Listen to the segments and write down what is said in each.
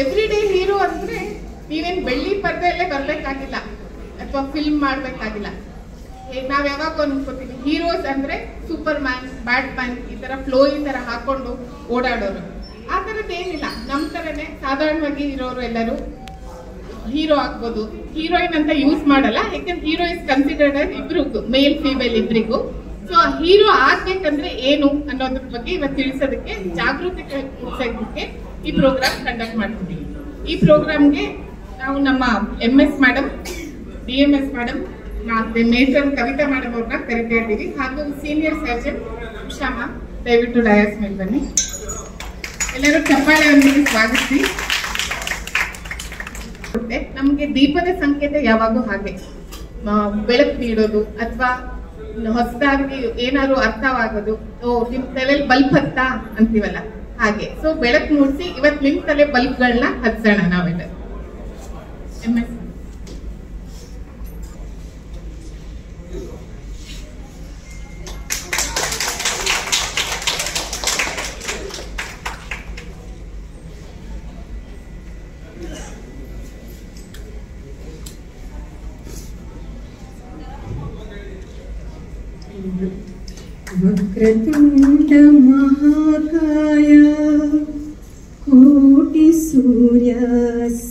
Every day hero ಅಂದ್ರೆ ನೀವೇನ್ ಬೆಳ್ಳಿ ಪರದೆಯಲ್ಲೇ ಬರ್ಬೇಕಾಗಿಲ್ಲ ಅಥವಾ ಫಿಲ್ಮ್ ಮಾಡ್ಬೇಕಾಗಿಲ್ಲ. ನಾವ್ ಯಾವಾಗ ಅನ್ಕೋತೀವಿ ಹೀರೋಸ್ ಅಂದ್ರೆ ಸೂಪರ್ ಮ್ಯಾನ್, ಬ್ಯಾಟ್ ಮ್ಯಾನ್, ಈ ತರ ಫ್ಲೋ ಈ ತರ ಹಾಕೊಂಡು ಓಡಾಡೋರು. ಆ ತರದ್ ಏನಿಲ್ಲ, ನಮ್ ತರನೇ ಸಾಧಾರಣವಾಗಿ ಇರೋರು ಎಲ್ಲರೂ ಹೀರೋ ಆಗ್ಬೋದು. ಹೀರೋಯಿನ್ ಅಂತ ಯೂಸ್ ಮಾಡಲ್ಲ, ಯಾಕಂದ್ರೆ ಹೀರೋ ಇಸ್ ಕನ್ಸಿಡರ್ಡ್ ಆಸ್ ಇಬ್ರಿಗೂ, ಮೇಲ್ ಫೀಮೇಲ್ ಇಬ್ರಿಗೂ. ಸೊ ಹೀರೋ ಆಗ್ಬೇಕಂದ್ರೆ ಏನು ಅನ್ನೋದ್ರ ಬಗ್ಗೆ ಇವತ್ತು ತಿಳಿಸೋದಕ್ಕೆ, ಜಾಗೃತಿ ಮೂಡಿಸೋದಕ್ಕೆ ಈ ಪ್ರೋಗ್ರಾಮ್ ಕಂಡಕ್ಟ್ ಮಾಡ್ತಿದ್ದೀವಿ. ಈ ಪ್ರೋಗ್ರಾಮ್ಗೆ ನಾವು ನಮ್ಮ MS madam, DMS madam, major Kavita madam ಅವ್ರನ್ನ ಕರಿತಾ ಇದ್ದೀವಿ. ಹಾಗೂ ಸೀನಿಯರ್ ಸರ್ಜನ್ ಉಷಾಮ, ದಯವಿಟ್ಟು ಡಯಾಸ್ ಮೇಲೆ ಬನ್ನಿ. ಎಲ್ಲರೂ ಚಪ್ಪಾಳೆಯೊಂದಿಗೆ ಸ್ವಾಗತಿಸಿ. ನಮ್ಗೆ ದೀಪದ ಸಂಕೇತ ಯಾವಾಗೂ ಹಾಗೆ ಬೆಳಕು ನೀಡೋದು ಅಥವಾ ಹೊಸದಾಗಿ ಏನಾದ್ರು ಅರ್ಥವಾಗೋದು. ನಿಮ್ ತಲೆಯಲ್ಲಿ ಬಲ್ಬ್ ಹತ್ತಾ ಅಂತೀವಲ್ಲ ಹಾಗೆ. ಸೊ ಬೆಳಕು ಮೂಡಿಸಿ ಇವತ್ತು ನಿಮ್ ತಲೆ ಬಲ್ಬ್ಗಳನ್ನ ಹಚ್ಚೋಣ ನಾವೆಲ್ಲ. MS वक्रतुंड महाकाय कोटि सूर्य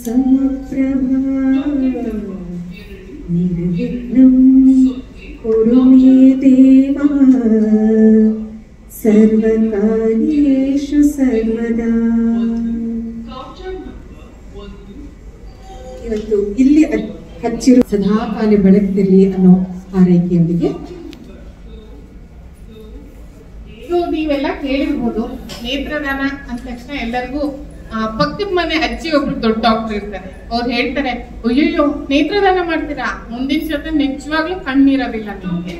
समप्रभा निर्विघ्नं कुरु मे देवा सर्वकार्येषु सर्वदा. ಇವತ್ತು ಇಲ್ಲಿ ಹಚ್ಚಿರು ಸದಾಕಾಲ ಬೆಳಗ್ತಿರ್ಲಿ ಅನ್ನೋ ಹಾರೈಕೆಯೊಂದಿಗೆ ನೀವೆಲ್ಲ ಕೇಳಿರ್ಬೋದು, ನೇತ್ರದಾನ ಅಂದ ತಕ್ಷಣ ಎಲ್ಲರಿಗೂ ಪಕ್ಕದ ಮನೆ ಅಜ್ಜಿ ಒಬ್ರು ದೊಡ್ಡ ಡಾಕ್ಟರ್ ಇರ್ತಾರೆ. ಅವ್ರು ಹೇಳ್ತಾರೆ, ಅಯ್ಯಯ್ಯೋ ನೇತ್ರದಾನ ಮಾಡ್ತೀರಾ, ಮುಂದಿನ ಜೊತೆ ನಿಜವಾಗ್ಲೂ ಕಣ್ಣಿರೋದಿಲ್ಲ ನಿಮ್ಗೆ.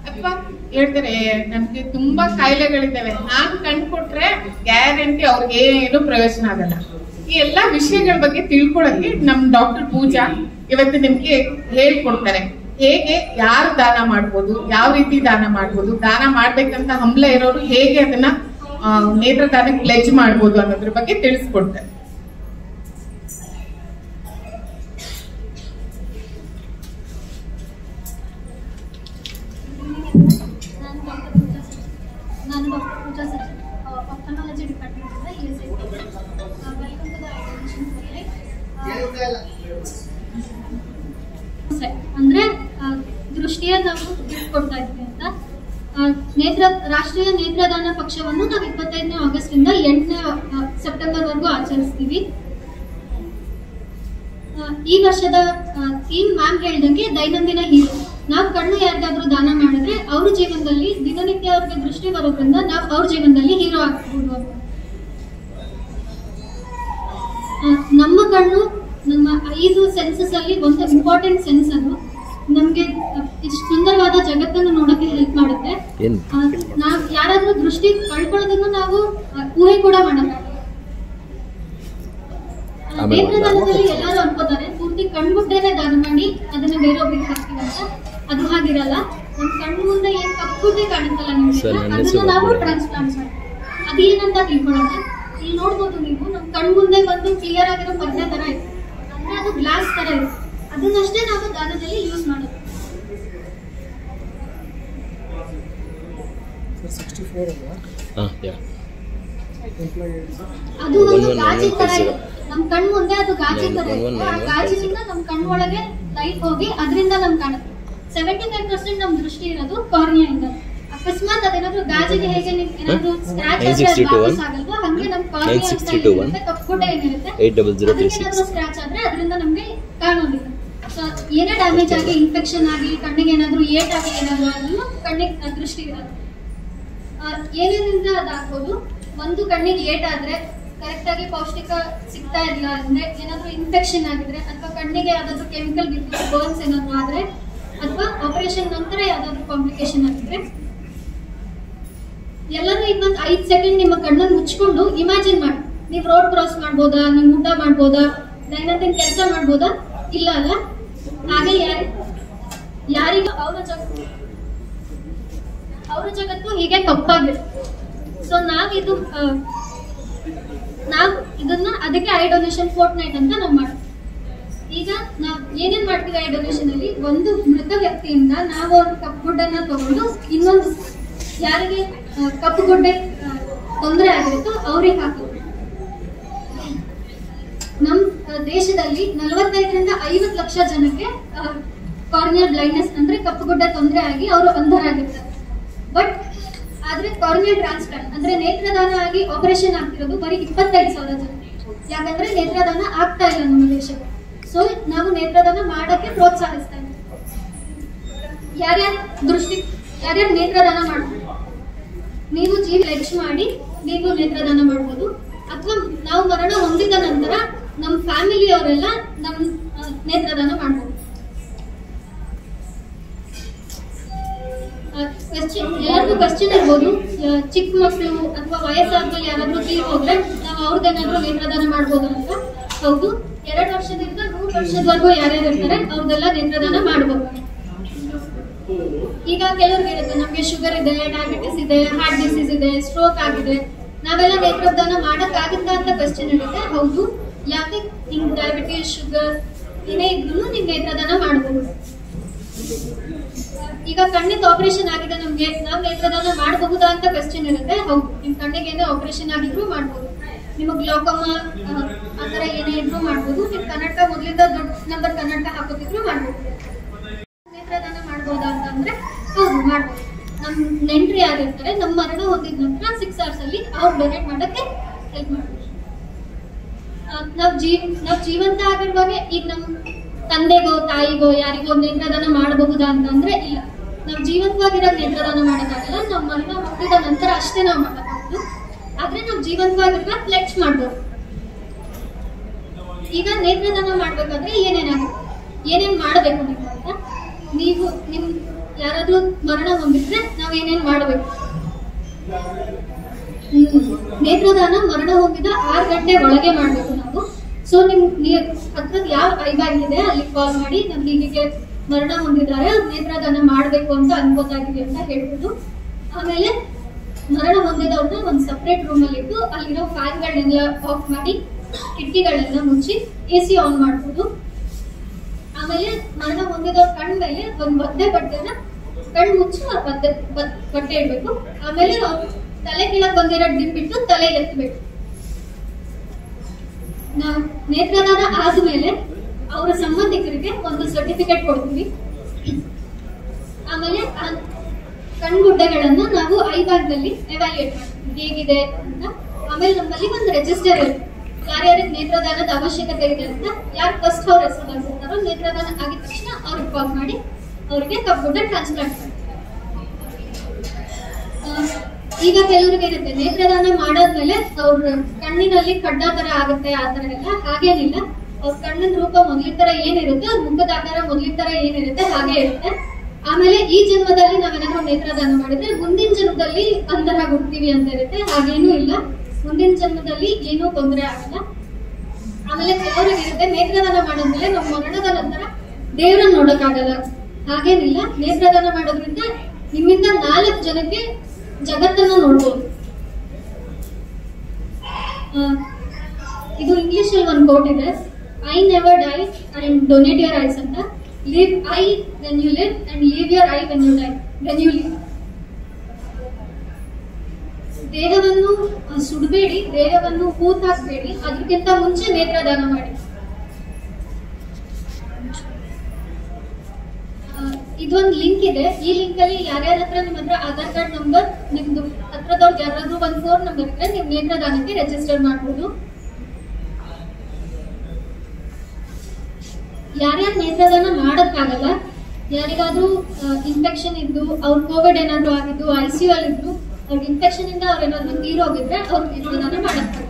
ಅಥವಾ ಹೇಳ್ತಾರೆ, ನಮ್ಗೆ ತುಂಬಾ ಕಾಯಿಲೆಗಳಿದ್ದಾವೆ, ನಾನ್ ಕಣ್ ಕೊಟ್ರೆ ಗ್ಯಾರಂಟಿ ಅವ್ರಿಗೆ ಏನು ಪ್ರಯೋಜನ ಆಗಲ್ಲ. ಈ ಎಲ್ಲಾ ವಿಷಯಗಳ ಬಗ್ಗೆ ತಿಳ್ಕೊಳಕ್ಕೆ ನಮ್ ಡಾಕ್ಟರ್ ಪೂಜಾ ಇವತ್ತು ನಿಮ್ಗೆ ಹೇಳ್ಕೊಡ್ತಾರೆ. ಹೇಗೆ ಯಾರು ದಾನ ಮಾಡ್ಬೋದು, ಯಾವ ರೀತಿ ದಾನ ಮಾಡ್ಬೋದು, ದಾನ ಮಾಡ್ಬೇಕಂತ ಹಂಬಲ ಇರೋರು ಹೇಗೆ ಅದನ್ನ ನೇತ್ರದಾನಕ್ಕೆ ಪ್ಲೆಜ್ ಮಾಡ್ಬೋದು ಅನ್ನೋದ್ರ ಬಗ್ಗೆ ತಿಳಿಸ್ಕೊಡ್ತಾರೆ. ನಾನು doctor Pooja sir, ophthalmology department ಇಂದ ESI. Welcome to the exhibition sir. ಅಂದ್ರೆ ದೃಷ್ಟಿಯ ನಾವು ಗಿಫ್ಟ್ ಕೊಡ್ತಾ ಇದ್ವಿ ಅಂತ ರಾಷ್ಟ್ರೀಯ ನೇತ್ರದಾನ ಪಕ್ಷವನ್ನು ನಾವು 25ನೇ ಆಗಸ್ಟ್ ಇಂದ 8ನೇ ಸೆಪ್ಟೆಂಬರ್ ವರೆಗೂ ಆಚರಿಸ್ತೀವಿ. ಈ ವರ್ಷದ ಥೀಮ್ ಮ್ಯಾಮ್ ಹೇಳ್ದಂಗೆ ದೈನಂದಿನ ಹೀರೋ. ನಾವು ಕಣ್ಣು ಯಾರಿಗಾದ್ರೂ ದಾನ ಮಾಡಿದ್ರೆ ಅವ್ರ ಜೀವನದಲ್ಲಿ ದಿನನಿತ್ಯ ಅವ್ರಿಗೆ ದೃಷ್ಟಿ ಬರೋದ್ರಿಂದ ನಾವು ಅವ್ರ ಜೀವನದಲ್ಲಿ ಹೀರೋ ಆಗ್ಬೋದು ಅಂತ. ನಮ್ಮ ಕಣ್ಣು ನಮ್ಮ 5 ಸೆನ್ಸಸ್ ಅಲ್ಲಿ ಒಂದು ಇಂಪಾರ್ಟೆಂಟ್ ಸೆನ್ಸ್. ಅದು ನಮ್ಗೆ ಇಷ್ಟು ಸುಂದರವಾದ ಜಗತ್ತನ್ನು ನೋಡಕ್ಕೆ ಹೆಲ್ಪ್ ಮಾಡುತ್ತೆ. ನಾವ್ ಯಾರಾದ್ರೂ ದೃಷ್ಟಿ ಕಳ್ಕೊಳ್ಳೋದನ್ನು ನಾವು ಊಹೆ ಕೂಡ ಮಾಡಲ್ಲ. ನೇತ್ರದಾನದಲ್ಲಿ ಎಲ್ಲರೂ ಅನ್ಕೋತಾರೆ ಪೂರ್ತಿ ಕಣ್ಮುಟ್ಟೆನೆ ದಾನ ಮಾಡಿ ಅದನ್ನ ಬೇರೊಬ್ರಿಗೆ ಹಾಕ್ತೀವಿ ಅಂತ. ಅದು ಹಾಗಿರಲ್ಲ. ನಮ್ ಕಣ್ಣು ಮುಂದೆ ಏನ್ ಕಪ್ಪುಟ್ಟೆ ಕಾಣುತ್ತಲ್ಲ ನಿಮ್ಗೆ, ಅದನ್ನ ನಾವು ಟ್ರಾನ್ಸ್ಪ್ಲಾಂಟ್ ಮಾಡ್ತೀವಿ. ಅದೇನಂತ ತಿಳ್ಕೊಳ್ಳೋಣ. ಇಲ್ಲಿ ನೋಡ್ಬೋದು ನೀವು, ನಮ್ ಕಣ್ ಮುಂದೆ ಒಂದು ಕ್ಲಿಯರ್ ಆಗಿರೋ ಪರ್ದೆ ತರ ಇದೆ, ಅಂದ್ರೆ ಅದು ಗ್ಲಾಸ್ ತರ ಇದೆ. ಅದನ್ನಷ್ಟೇ ನಾವು ದಾನದಲ್ಲಿ ಯೂಸ್ ಮಾಡೋದು. ಅದು ಒಂದು ಗಾಜಿನ ತರ ಇದೆ ನಮ್ ಕಣ್ ಮುಂದೆ. ಅದು ಗಾಜಿನ ತರ ಇದೆ. ಆ ಗಾಜಿನಿಂದ ನಮ್ ಕಣ್ಣೊಳಗೆ ಲೈಟ್ ಹೋಗಿ ಅದರಿಂದ ನಮ್ ಕಾಣುತ್ತೆ. 75% ನಮ್ ದೃಷ್ಟಿ ಇರೋದು ಕಾರ್ನಿಯಾ ಇಂದ. ಅಕಸ್ಮಾತ್ ಅದೇನಾದ್ರೂ ಗಾಜಿಗೆ ಹೇಗೆ ಏನಾದ್ರೂ ಸ್ಕ್ರಾಚ್ ಆದ್ರೆ ವಾಪಸ್ ಆಗಲ್ವಾ, ಹಂಗೆ ನಮ್ ಕಾರ್ನಿಯಾ ಅಂತ ಕಪ್ಪುಟ ಏನಿರುತ್ತೆ ಏನಾದ್ರೂ ಸ್ಕ್ರಾಚ್ ಆದ್ರೆ ಅದರಿಂದ ನಮ್ಗೆ ಕಾಣೋದಿಲ್ಲ. ಸೊ ಏನೇ ಡ್ಯಾಮೇಜ್ ಆಗಿ ಇನ್ಫೆಕ್ಷನ್ ಆಗಿ ಕಣ್ಣಿಗೆ ಏನಾದ್ರೂ ಏಟ್ ಆಗಿ ಏನಾದ್ರೂ ಆದ್ರೂ ಕಣ್ಣಿಗೆ ದೃಷ್ಟಿ ಇರೋದು. ಏನೇನಿಂದ ಅದಾಗ್ಬೋದು. ಒಂದು ಕಣ್ಣಿಗೆ ಏಟ್ ಆದ್ರೆ ಕರೆಕ್ಟ್ ಆಗಿ ಪೌಷ್ಟಿಕ ಸಿಗ್ತಾ ಇಲ್ಲ ಅಂದ್ರೆ, ಏನಾದ್ರೂ ಇನ್ಫೆಕ್ಷನ್ ಆಗಿದ್ರೆ, ಅಥವಾ ಕಣ್ಣಿಗೆ ಯಾವ್ದಾದ್ರು ಕೆಮಿಕಲ್ ಬಿದ್ದು ಬರ್ನ್ಸ್ ಏನಾದ್ರು ಆದ್ರೆ, ಅಥವಾ ಆಪರೇಷನ್ ನಂತರ ಯಾವ್ದಾದ್ರು ಕಾಂಪ್ಲಿಕೇಶನ್ ಆಗಿದ್ರೆ, ಎಲ್ಲರೂ ಇನ್ನೊಂದು 5 ಸೆಕೆಂಡ್ ನಿಮ್ಮ ಕಣ್ಣನ್ನು ಮುಚ್ಕೊಂಡು ಇಮ್ಯಾಜಿನ್ ಮಾಡಿ. ನೀವು ರೋಡ್ ಕ್ರಾಸ್ ಮಾಡ್ಬೋದಾ, ನೀವು ಊಟ ಮಾಡ್ಬೋದಾ, ದೈನಂದಿನ ಕೆಲಸ ಮಾಡ್ಬೋದಾ? ಇಲ್ಲ ಅಲ್ಲ. ಹಾಗೆ ಯಾರಿಗೂ ಅವ್ರ ಜಗತ್ತು ಹೀಗೆ ಕಪ್ಪಾಗಿರುತ್ತೆ. ಸೊ ನಾವು ಇದನ್ನ ಅದಕ್ಕೆ ಐ ಡೊನೇಷನ್ ಫೋರ್ಟ್ ನೈಟ್ ಅಂತ ನಾವು ಮಾಡ್ತೀವಿ. ಈಗ ನಾವು ಏನೇನ್ ಮಾಡ್ತೀವಿ ಐ ಡೊನೇಷನ್ ಅಲ್ಲಿ, ಒಂದು ಮೃತ ವ್ಯಕ್ತಿಯಿಂದ ನಾವು ಒಂದು ಕಪ್ಪು ಗುಡ್ಡನ್ನ ತಗೊಂಡು ಇನ್ನೊಂದು ಯಾರಿಗೆ ಕಪ್ಪು ಗುಡ್ಡೆ ತೊಂದರೆ ಆಗಿರುತ್ತೋ ಅವ್ರಿಗೆ ಹಾಕಿ. ನಮ್ ದೇಶದಲ್ಲಿ 45ರಿಂದ 50 ಲಕ್ಷ ಜನಕ್ಕೆ ಕಾರ್ನಿಯಲ್ ಬ್ಲೈಂಡ್ನೆಸ್ ಅಂದ್ರೆ ಕಪ್ಪು ಗುಡ್ಡ ತೊಂದರೆ ಆಗಿ ಅವರು ಅಂಧರಾಗಿರ್ತಾರೆ. ಬಟ್ ಆದ್ರೆ ಕಾರ್ನಿಯಲ್ ಟ್ರಾನ್ಸ್ಪ್ಲಾಂಟ್ ಅಂದ್ರೆ ನೇತ್ರದಾನ ಆಗಿ ಆಪರೇಷನ್ ಆಗ್ತಿರೋದು ಬರೀ 25,000 ಜನ. ಯಾಕಂದ್ರೆ ನೇತ್ರದಾನ ಆಗ್ತಾ ಇಲ್ಲ ನಮ್ಮ ದೇಶಕ್ಕೆ. ಸೊ ನಾವು ನೇತ್ರದಾನ ಮಾಡಕ್ಕೆ ಪ್ರೋತ್ಸಾಹಿಸ್ತಾ ಇದ್ದೀವಿ. ಯಾರ್ಯಾರು ನೇತ್ರದಾನ ಮಾಡ್ಬೋದು, ನೀವು ಪ್ಲೆಡ್ಜ್ ಮಾಡಿ ನೀವು ನೇತ್ರದಾನ ಮಾಡ್ಬೋದು. ಅಥವಾ ನಾವು ಮರಣ ಹೊಂದಿದ ನಂತರ ನಮ್ಮ ಫ್ಯಾಮಿಲಿಯವರೆಲ್ಲ ನಮ್ಮ ನೇತ್ರದಾನ ಮಾಡ್ಬೋದು. ಎಲ್ಲರಿಗೂ ಕ್ವಶನ್ ಇರ್ಬೋದು, ಚಿಕ್ಕ ಮಕ್ಕಳು ಅಥವಾ ವಯಸ್ಸಾದ್ಮೇಲೆ ಯಾರಾದ್ರೂ ತೀರಿ ಹೋದ್ರೆ ನಾವು ಅವ್ರದ್ದೇನಾದ್ರೂ ನೇತ್ರದಾನ ಮಾಡ್ಬೋದು ಅಂತ. ಹೌದು, 2 ವರ್ಷದಿಂದ 100 ವರ್ಷದವರೆಗೂ ಯಾರ್ಯಾರು ಇರ್ತಾರೆ ಅವ್ರದೆಲ್ಲ ನೇತ್ರದಾನ ಮಾಡ್ಬೋದು. ಈಗ ಕೆಲವ್ರಿಗೆ ಇರುತ್ತೆ ನಮ್ಗೆ ಶುಗರ್ ಇದೆ, ಡಯಾಬಿಟಿಸ್ ಇದೆ, ಹಾರ್ಟ್ ಡಿಸೀಸ್ ಇದೆ, ಸ್ಟ್ರೋಕ್ ಆಗಿದೆ, ನಾವೆಲ್ಲ ನೇತ್ರದಾನ ಮಾಡಕ್ಕಾಗುತ್ತಾ ಅಂತ ಕ್ವಶನ್ ಇರುತ್ತೆ. ಹೌದು, ಯಾಕೆ ನಿಮ್ಗೆ ಡಯಾಬಿಟಿಸ್ ಶುಗರ್ ಏನೇ ಇದ್ರು ನೀವು ನೇತ್ರದಾನ ಮಾಡಬಹುದು. ಈಗ ಕಣ್ಣಿಂದ ಆಪರೇಷನ್ ಆಗಿದೆ ನಮ್ಗೆ, ನಾವು ನೇತ್ರದಾನ ಮಾಡಬಹುದಾ ಅಂತ ಕ್ವಶನ್ ಇರುತ್ತೆ. ಹೌದು, ನಿಮ್ ಕಣ್ಣಿಗೆ ಏನೋ ಆಪರೇಷನ್ ಆಗಿದ್ರು ಮಾಡ್ಬೋದು. ನಿಮಗೆ ಗ್ಲೋಕೋಮಾ ಆತರ ಏನೇ ಇದ್ರು ಮಾಡ್ಬೋದು. ನಿಮ್ ಕನ್ನಡಕ ಮೊದಲಿಂದ ದೊಡ್ಡ ನಂಬರ್ ಕನ್ನಡಕ ಹಾಕೋತಿದ್ರು ಮಾಡ್ಬೋದು. ನೇತ್ರದಾನ ಮಾಡ್ಬೋದಾ ಅಂತಂದ್ರೆ ಹೌದು ಮಾಡ್ಬೋದು. ನಮ್ ನೆಂಟ್ರು ಯಾರಿರ್ತಾರೆ ನಮ್ಮ ಮರಣ ಹೊಂದಿದ ನಂತರ 6 hours ಅಲ್ಲಿ ಅವ್ರು ಡೊನೇಟ್ ಮಾಡಕ್ಕೆ ಹೆಲ್ಪ್ ಮಾಡ್ಬೋದು. ನಾವ್ ಜೀವಂತ ಆಗಿರುವಾಗ ಈಗ ನಮ್ ತಂದೆಗೋ ತಾಯಿಗೋ ಯಾರಿಗೋ ನೇತ್ರದಾನ ಮಾಡಬಹುದಾ ಅಂತಂದ್ರೆ ಇಲ್ಲ. ನಾವ್ ಜೀವಂತವಾಗಿರೋ ನೇತ್ರದಾನ ಮಾಡೋಕ್ಕಾಗಲ್ಲ. ನಾವ್ ಮರಣ ಹೊಂದಿದ ನಂತರ ಅಷ್ಟೇ ನಾವು ಮಾಡಬಹುದು. ಆದ್ರೆ ನಾವ್ ಜೀವಂತವಾಗಿರೋ ಪ್ಲೆಡ್ಜ್ ಮಾಡ್ಬೋದು. ಈಗ ನೇತ್ರದಾನ ಮಾಡ್ಬೇಕಾದ್ರೆ ಏನೇನ್ ಮಾಡಬೇಕು ನೀವು ಅಂತ, ನೀವು ನಿಮ್ ಯಾರಾದ್ರೂ ಮರಣ ಹೊಂದಿದ್ರೆ ನಾವ್ ಏನೇನ್ ಮಾಡಬೇಕು. ನೇತ್ರದಾನ ಮರಣ ಹೊಂದಿದ 6 ಗಂಟೆ ಒಳಗೆ ಮಾಡ್ಬೇಕು ನಾವು. ಸೊ ನಿಮ್ ಹತ್ರದ ಯಾವ ಐ ಬ್ಯಾಂಕ್ ಇದೆ ಅಲ್ಲಿ ಕಾಲ್ ಮಾಡಿ ನಮ್ಗೆ ಹೀಗೆ ಮರಣ ಹೊಂದಿದ್ದಾರೆ, ನೇತ್ರದಾನ ಮಾಡ್ಬೇಕು ಅಂತ ಅನ್ಬೋದಾಗಿದೆ ಅಂತ ಹೇಳ್ಬೋದು. ಆಮೇಲೆ ಮರಣ ಹೊಂದಿದವ್ರನ್ನ ಒಂದು ಸಪ್ರೇಟ್ ರೂಮ್ ಅಲ್ಲಿ ಇಟ್ಟು ಅಲ್ಲಿರೋ ಫ್ಯಾನ್ಗಳನ್ನೆಲ್ಲ ಆಫ್ ಮಾಡಿ ಕಿಟಕಿಗಳೆಲ್ಲ ಮುಚ್ಚಿ AC ಆನ್ ಮಾಡ್ಬೋದು. ಆಮೇಲೆ ಮರಣ ಹೊಂದಿದವ್ರ ಕಣ್ ಮೇಲೆ ಒಂದು ಒದ್ದೆ ಬಟ್ಟೆನ ಕಣ್ ಮುಚ್ಚಿ ಬಟ್ಟೆ ಇಡ್ಬೇಕು. ಆಮೇಲೆ ತಲೆ ಕೆಳಗೆ ಬಂದಿರೋ ಡಿಂಬಿಟ್ಟು ತಲೆ ಎತ್ತಬೇಕು. ನಾವು ನೇತ್ರದಾನ ಆದ್ಮೇಲೆ ಅವರ ಸಂಬಂಧಿಕರಿಗೆ ಒಂದು ಸರ್ಟಿಫಿಕೇಟ್ ಕೊಡ್ತೀವಿ. ಆಮೇಲೆ ಕಣ್ಗುಡ್ಡೆಗಳನ್ನ ನಾವು ಐ ಬ್ಯಾಂಕ್ ನಲ್ಲಿ ಎವ್ಯಾಲ್ಯೂಯೇಟ್ ಮಾಡ್ತೀವಿ ಹೇಗಿದೆ ಅಂತ. ಆಮೇಲೆ ನಮ್ಮಲ್ಲಿ ಒಂದು ರಿಜಿಸ್ಟರ್ ಇರುತ್ತೆ, ಯಾರ್ಯಾರಿಗೆ ನೇತ್ರದಾನದ ಅವಶ್ಯಕತೆ ಇದೆ ಅಂತ. ಯಾರು ಫಸ್ಟ್ ಅವ್ರ ಹೆಸರು ಬರ್ತಿರ್ತಾರೋ ನೇತ್ರದಾನ ಆಗಿದ ತಕ್ಷಣ ಅವ್ರಿಗೆ ಕಾಲ್ ಮಾಡಿ ಅವ್ರಿಗೆ ಕಪ್ಪುಗುಡ್ಡ ಟ್ರಾನ್ಸ್ಪ್ಲಾಂಟ್ ಮಾಡ್ತೀವಿ. ಈಗ ಕೆಲವ್ರಿಗೆ ಇರುತ್ತೆ ನೇತ್ರದಾನ ಮಾಡಾದ್ಮೇಲೆ ಅವ್ರ ಕಣ್ಣಿನಲ್ಲಿ ಕಡ್ಡ ತರ ಆಗುತ್ತೆ, ಆ ತರ ಎಲ್ಲ. ಹಾಗೇನಿಲ್ಲ, ಅವ್ರ ಕಣ್ಣಿನ ರೂಪ ಮೊದಲಿನ ತರ ಏನಿರುತ್ತೆ, ಅವ್ರ ಮುಖದ ಆಕಾರ ಮೊದಲಿನ ತರ ಏನಿರುತ್ತೆ ಹಾಗೆ ಇರುತ್ತೆ. ಆಮೇಲೆ ಈ ಜನ್ಮದಲ್ಲಿ ನಾವೇನಾದ್ರೂ ನೇತ್ರದಾನ ಮಾಡಿದ್ರೆ ಮುಂದಿನ ಜನ್ಮದಲ್ಲಿ ಅಂಧರಾಗ್ಬಿಡ್ತೀವಿ ಅಂತ ಇರುತ್ತೆ. ಹಾಗೇನೂ ಇಲ್ಲ, ಮುಂದಿನ ಜನ್ಮದಲ್ಲಿ ಏನೂ ತೊಂದರೆ ಆಗಲ್ಲ. ಆಮೇಲೆ ಕೆಲವ್ರಿಗೆ ಇರುತ್ತೆ ನೇತ್ರದಾನ ಮಾಡಿದ್ಮೇಲೆ ನಮ್ಮ ಮರಣದ ನಂತರ ದೇವರನ್ನ ನೋಡಕ್ಕಾಗಲ್ಲ. ಹಾಗೇನಿಲ್ಲ, ನೇತ್ರದಾನ ಮಾಡೋದ್ರಿಂದ ನಿಮ್ಮಿಂದ 4 ಜನಕ್ಕೆ ಜಗತ್ತನ್ನ ನೋಡ್ಬೋದು. ಇದು ಇಂಗ್ಲಿಷ್ ಅಲ್ಲಿ ಒಂದು ಕೋಟ್ ಇದೆ, I never die and donate your eyes ಅಂತ. Live I when you live and leave your eye when you die when you live. ದೇಹವನ್ನು ಸುಡಬೇಡಿ, ದೇಹವನ್ನು ಹೂತಾಕ್ಬೇಡಿ, ಅದಕ್ಕಿಂತ ಮುಂಚೆ ನೇತ್ರದಾನ ಮಾಡಿ. ಇದೊಂದು ಲಿಂಕ್ ಇದೆ, ಈ ಲಿಂಕ್ ಅಲ್ಲಿ ಯಾರ್ಯಾರ ಹತ್ರ ನಿಮ್ಮ ಹತ್ರ ಆಧಾರ್ ಕಾರ್ಡ್ ನಂಬರ್, ನಿಮ್ದು ಹತ್ರದವ್ರಿಗೆ ಯಾರಾದ್ರೂ ಒಂದು ಫೋನ್ ನಂಬರ್ ಇದ್ರೆ ನೀವು ನೇತ್ರದಾನಕ್ಕೆ ರಿಜಿಸ್ಟರ್ ಮಾಡಬಹುದು. ಯಾರ್ಯಾರು ನೇತ್ರದಾನ ಮಾಡಕ್ಕಾಗಲ್ಲ, ಯಾರಿಗಾದ್ರೂ ಇನ್ಫೆಕ್ಷನ್ ಇದ್ದು ಅವ್ರು ಕೋವಿಡ್ ಏನಾದ್ರು ಆಗಿದ್ದು ICU ಅಲ್ಲಿ ಇದ್ದು ಅವ್ರಿಗೆ ಇನ್ಫೆಕ್ಷನ್ ಇಂದ ಅವ್ರ ಏನಾದ್ರು ತೀರೋಗಿದ್ರೆ ಅವ್ರು ನೇತ್ರದಾನ ಮಾಡಕ್ಕಾಗಲ್ಲ.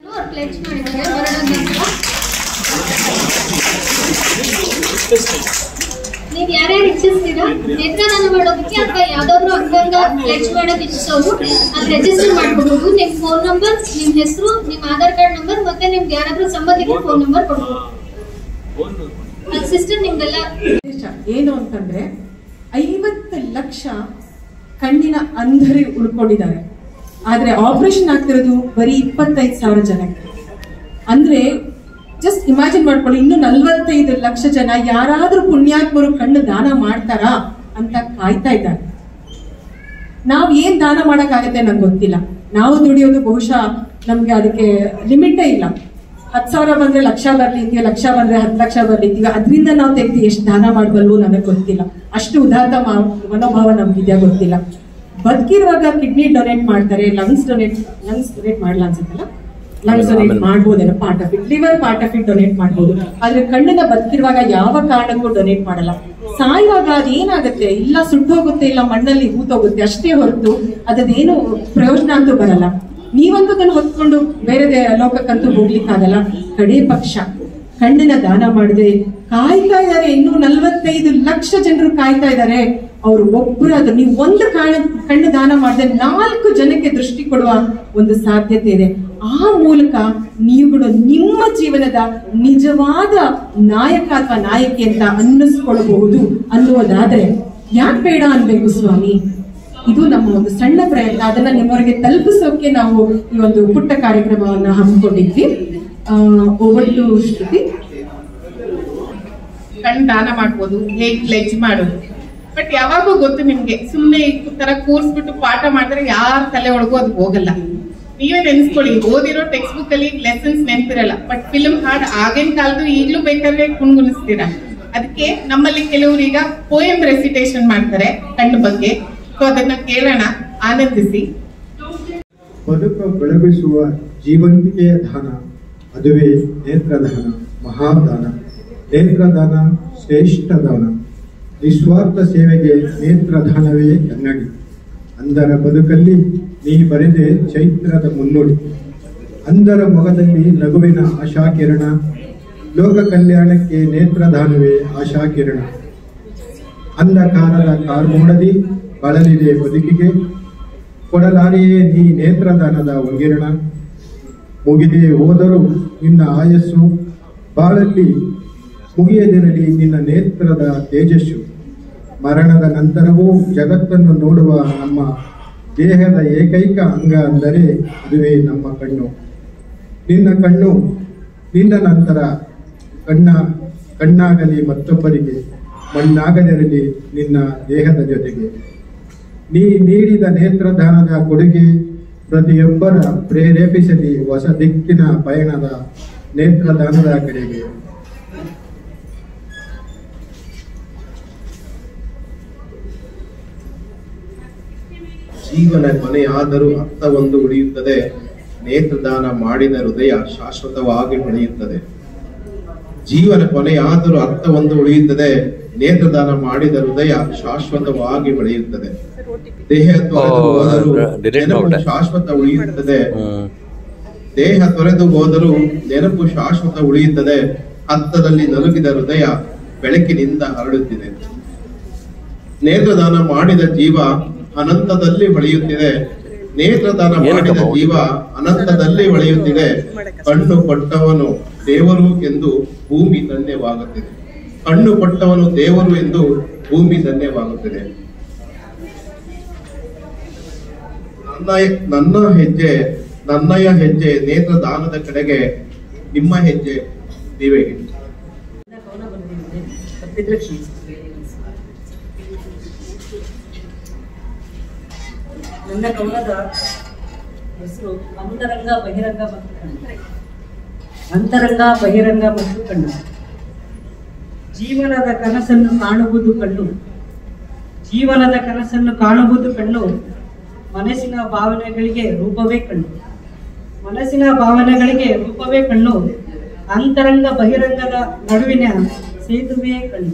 ಅವ್ರು ಪ್ಲೆಡ್ಜ್ ಮಾಡಿದ್ದಾರೆ ಮರಣದ ನಂತರ. ನೀವ್ ಯಾರ್ಯಾರು ಇಚ್ಛಿಸ್ತೀರಾ ನೇತ್ರದಾನ ಮಾಡೋದಕ್ಕೆ ಅಥವಾ ಯಾವ್ದಾದ್ರು ಅಂಗಾಂಗ ಪ್ಲೆಡ್ಜ್ ಮಾಡಕ್ ಇಚ್ಛಿಸೋರು ಅಲ್ಲಿ ರಿಜಿಸ್ಟರ್ ಮಾಡ್ಕೋಬಹುದು. ನಿಮ್ ಫೋನ್ ನಂಬರ್, ನಿಮ್ ಹೆಸರು, ನಿಮ್ ಆಧಾರ್ ಕಾರ್ಡ್ ನಂಬರ್ ಮತ್ತೆ ನಿಮ್ಗೆ ಯಾರಾದ್ರೂ ಸಂಬಂಧಿಕರ ಫೋನ್ ನಂಬರ್ ಕೊಡ್ಬೋದು. ಅಲ್ಲಿ ಸಿಸ್ಟರ್ ನಿಮ್ದೆಲ್ಲ ಏನು ಅಂತಂದ್ರೆ 50 ಲಕ್ಷ ಕಣ್ಣಿನ ಅಂಧರು ಉಳ್ಕೊಂಡಿದ್ದಾರೆ. ಆದ್ರೆ ಆಪರೇಷನ್ ಆಗ್ತಿರೋದು ಬರೀ 25,000 ಜನಕ್ಕೆ. ಅಂದ್ರೆ ಜಸ್ಟ್ ಇಮ್ಯಾಜಿನ್ ಮಾಡ್ಕೊಳ್ಳಿ, ಇನ್ನು 45 ಲಕ್ಷ ಜನ ಯಾರಾದ್ರೂ ಪುಣ್ಯಾತ್ಮರು ಕಣ್ಣು ದಾನ ಮಾಡ್ತಾರಾ ಅಂತ ಕಾಯ್ತಾ ಇದ್ದಾರೆ. ನಾವ್ ಏನ್ ದಾನ ಮಾಡಕ್ಕಾಗತ್ತೆ ನಂಗೆ ಗೊತ್ತಿಲ್ಲ. ನಾವು ದುಡಿಯೋದು ಬಹುಶಃ ನಮ್ಗೆ ಅದಕ್ಕೆ ಲಿಮಿಟೇ ಇಲ್ಲ. 10,000 ಬಂದ್ರೆ ಲಕ್ಷ ಬರ್ಲಿದ್ದೀವಿ, ಲಕ್ಷ ಬಂದ್ರೆ 10 ಲಕ್ಷ ಬರ್ಲಿದ್ದೀವಿ. ಅದರಿಂದ ನಾವು ತೆಗ್ದು ಎಷ್ಟು ದಾನ ಮಾಡಬಲ್ವು ನನಗೆ ಗೊತ್ತಿಲ್ಲ. ಅಷ್ಟು ಉದಾತ್ತ ಮನೋಭಾವ ನಮ್ಗಿದ್ಯಾ ಗೊತ್ತಿಲ್ಲ. ಬದುಕಿರುವಾಗ ಕಿಡ್ನಿ ಡೊನೇಟ್ ಮಾಡ್ತಾರೆ, ಲಂಗ್ಸ್ ಡೊನೇಟ್ ಮಾಡಲ್ಲ ಅನ್ಸುತ್ತಲ್ಲ, ಲಂಗ್ಸ್ ಡೊನೇಟ್ ಮಾಡ್ಬೋದೇನೋ, part of it, liver part of it donate ಮಾಡ್ಬೋದು. ಆದ್ರೆ ಕಣ್ಣನ್ನ ಬದುಕಿರುವಾಗ ಯಾವ ಕಾರಣಕ್ಕೂ ಡೊನೇಟ್ ಮಾಡಲ್ಲ. ಸಾಯುವಾಗ ಅದೇನಾಗುತ್ತೆ, ಇಲ್ಲ ಸುಟ್ಟೋಗುತ್ತೆ, ಇಲ್ಲ ಮಣ್ಣಲ್ಲಿ ಹೂತೋಗುತ್ತೆ ಅಷ್ಟೇ ಹೊರತು ಅದದೇನು ಪ್ರಯೋಜನ ಅಂತೂ ಬರಲ್ಲ. ನೀವಂತೂ ಅದನ್ನು ಹೊತ್ಕೊಂಡು ಬೇರೆ ಲೋಕಕ್ಕಂತೂ ಹೋಗ್ಲಿಕ್ಕಾಗಲ್ಲ. ಕಡೆ ಪಕ್ಷ ಕಣ್ಣಿನ ದಾನ ಮಾಡಿದೆ ಕಾಯ್ತಾ ಇದ್ದಾರೆ. ಇನ್ನು 45 ಲಕ್ಷ ಜನರು ಕಾಯ್ತಾ ಇದ್ದಾರೆ. ಅವ್ರು ಒಬ್ಬರು ಅದು ನೀವು ಒಂದು ಕಣ್ಣು ದಾನ ಮಾಡಿದ್ರೆ 4 ಜನಕ್ಕೆ ದೃಷ್ಟಿ ಕೊಡುವ ಒಂದು ಸಾಧ್ಯತೆ ಇದೆ. ಆ ಮೂಲಕ ನೀವುಗಳು ನಿಮ್ಮ ಜೀವನದ ನಿಜವಾದ ನಾಯಕ ಅಥವಾ ನಾಯಕಿ ಅಂತ ಅನ್ನಿಸ್ಕೊಳ್ಬಹುದು ಅನ್ನುವುದಾದ್ರೆ ಯಾಕೆ ಬೇಡ ಅನ್ಬೇಕು ಸ್ವಾಮಿ? ಇದು ನಮ್ಮ ಒಂದು ಸಣ್ಣ ಪ್ರಯತ್ನ. ಅದನ್ನ ನಿಮ್ಮವರೆಗೆ ತಲುಪಿಸೋಕೆ ನಾವು ಈ ಒಂದು ಪುಟ್ಟ ಕಾರ್ಯಕ್ರಮವನ್ನ ಹಮ್ಮಿಕೊಂಡಿದ್ವಿ. ಓವರ್ ಟು ಶ್ರುತಿ. ಕಣ್ ದಾನ ಮಾಡ್ಬೋದು, ಹೇಗ್ ಪ್ಲೆಜ್ ಮಾಡೋದು. ಬಟ್ ಯಾವಾಗೂ ಗೊತ್ತು ನಿಮ್ಗೆ, ಸುಮ್ನೆ ಈ ತರ ಕೂರ್ಸ್ಬಿಟ್ಟು ಪಾಠ ಮಾಡಿದ್ರೆ ಯಾರ ತಲೆ ಒಳಗೂ ಅದು ಹೋಗಲ್ಲ. ನೀವೇ ನೆನ್ಸ್ಕೊಳ್ಳಿ, ಓದಿರೋ ಟೆಕ್ಸ್ಟ್ ಬುಕ್ ಅಲ್ಲಿ ಲೆಸನ್ಸ್ ನೆನ್ಪಿರಲ್ಲ, ಬಟ್ ಫಿಲ್ಮ್ ಹಾಡ್ ಆಗಿನ ಕಾಲದ್ದು ಈಗ್ಲೂ ಬೇಕಾದ್ರೆ ಕುಣ್ಗುಣಿಸ್ತೀರಾ. ಅದಕ್ಕೆ ನಮ್ಮಲ್ಲಿ ಕೆಲವರು ಈಗ ಪೋಯಮ್ ರೆಸಿಟೇಷನ್ ಮಾಡ್ತಾರೆ ಕಣ್ಣು ಬಗ್ಗೆ. ಸೊ ಅದನ್ನ ಕೇಳೋಣ, ಆನಂದಿಸಿ. ಬದುಕು ಬೆಳಗಿಸುವ ಜೀವಂತಿಕೆಯ ದಾನ, ಅದುವೇ ನೇತ್ರದಾನ, ಮಹಾದಾನ. ನೇತ್ರದಾನ ಶ್ರೇಷ್ಠ ದಾನ. ನಿಸ್ವಾರ್ಥ ಸೇವೆಗೆ ನೇತ್ರದಾನವೇ ಕನ್ನಡಿ. ಅಂಧರ ಬದುಕಲ್ಲಿ ನೀ ಬರೆದೆ ಚೈತ್ರದ ಮುನ್ನುಡಿ. ಅಂಧರ ಮೊಗದಲ್ಲಿ ನಗುವಿನ ಆಶಾಕಿರಣ. ಲೋಕ ಕಲ್ಯಾಣಕ್ಕೆ ನೇತ್ರದಾನವೇ ಆಶಾಕಿರಣ. ಅಂಧಕಾರದ ಕಾರ್ಮೋಡದಿ ಬಳಲಿದೆ ಬದುಕಿಗೆ. ಕೊಡಲಾರಿಯೇ ನೀ ನೇತ್ರದಾನದ ಒಗಿರಣ. ಮುಗಿದೇ ಹೋದರೂ ನಿನ್ನ ಆಯಸ್ಸು, ಬಾಳಲ್ಲಿ ಮುಗಿಯದಿರಲಿ ನಿನ್ನ ನೇತ್ರದ ತೇಜಸ್ಸು. ಮರಣದ ನಂತರವೂ ಜಗತ್ತನ್ನು ನೋಡುವ ನಮ್ಮ ದೇಹದ ಏಕೈಕ ಅಂಗ ಅಂದರೆ ಅದುವೇ ನಮ್ಮ ಕಣ್ಣು. ನಿನ್ನ ಕಣ್ಣು ನಿನ್ನ ನಂತರ ಕಣ್ಣಾಗಲಿ ಮತ್ತೊಬ್ಬರಿಗೆ, ಮಣ್ಣಾಗದಿರಲಿ ನಿನ್ನ ದೇಹದ ಜೊತೆಗೆ. ನೀ ನೀಡಿದ ನೇತ್ರದಾನದ ಕೊಡುಗೆ ಪ್ರತಿಯೊಬ್ಬರ ಪ್ರೇರೇಪಿಸಲಿ ಹೊಸ ದಿಕ್ಕಿನ ಪಯಣದ ನೇತ್ರದಾನದ ಕಡೆಗೆ. ಜೀವನ ಕೊನೆಯಾದರೂ ಅರ್ಥವೊಂದು ಉಳಿಯುತ್ತದೆ. ನೇತ್ರದಾನ ಮಾಡಿದ ಹೃದಯ ಶಾಶ್ವತವಾಗಿ ಬೆಳೆಯುತ್ತದೆ. ಜೀವನ ಕೊನೆಯಾದರೂ ಅರ್ಥವೊಂದು ಉಳಿಯುತ್ತದೆ. ನೇತ್ರದಾನ ಮಾಡಿದ ಹೃದಯ ಶಾಶ್ವತವಾಗಿ ಬೆಳೆಯುತ್ತದೆ. ದೇಹ ತೊರೆದು ಹೋದರೂ ನೆನಪು ಶಾಶ್ವತ ಉಳಿಯುತ್ತದೆ. ದೇಹ ತೊರೆದು ಹೋದರೂ ನೆನಪು ಶಾಶ್ವತ ಉಳಿಯುತ್ತದೆ. ಹತ್ತದಲ್ಲಿ ನಲುಗಿದ ಹೃದಯ ಬೆಳಕಿನಿಂದ ಹರಡುತ್ತಿದೆ. ನೇತ್ರದಾನ ಮಾಡಿದ ಜೀವ ಅನಂತದಲ್ಲಿ ಹೊಳೆಯುತ್ತಿದೆ. ನೇತ್ರದಾನ ಮಾಡಿದ ಜೀವ ಅನಂತದಲ್ಲಿ ಹೊಳೆಯುತ್ತಿದೆ. ಕಣ್ಣು ಕೊಟ್ಟವನು ದೇವರು ಎಂದು ಭೂಮಿ ಧನ್ಯವಾಗುತ್ತಿದೆ. ಕಣ್ಣು ಕೊಟ್ಟವನು ದೇವರು ಎಂದು ಭೂಮಿ ಧನ್ಯವಾಗುತ್ತಿದೆ. ನನ್ನಯ ಹೆಜ್ಜೆ ನೇತ್ರದಾನದ ಕಡೆಗೆ, ನಿಮ್ಮ ಹೆಜ್ಜೆ ನೀವೇ. ನನ್ನ ಕವನದ ಹೆಸರು ಅಂತರಂಗ ಬಹಿರಂಗ ಮತ್ತು ಕಣ್ಣು. ಅಂತರಂಗ ಬಹಿರಂಗ ಮತ್ತು ಕಣ್ಣು. ಜೀವನದ ಕನಸನ್ನು ಕಾಣುವುದು ಕಣ್ಣು. ಜೀವನದ ಕನಸನ್ನು ಕಾಣುವುದು ಕಣ್ಣು. ಮನಸ್ಸಿನ ಭಾವನೆಗಳಿಗೆ ರೂಪವೇ ಕಣ್ಣು. ಮನಸ್ಸಿನ ಭಾವನೆಗಳಿಗೆ ರೂಪವೇ ಕಣ್ಣು. ಅಂತರಂಗ ಬಹಿರಂಗದ ನಡುವಿನ ಸೇತುವೆಯೇ ಕಣ್ಣು.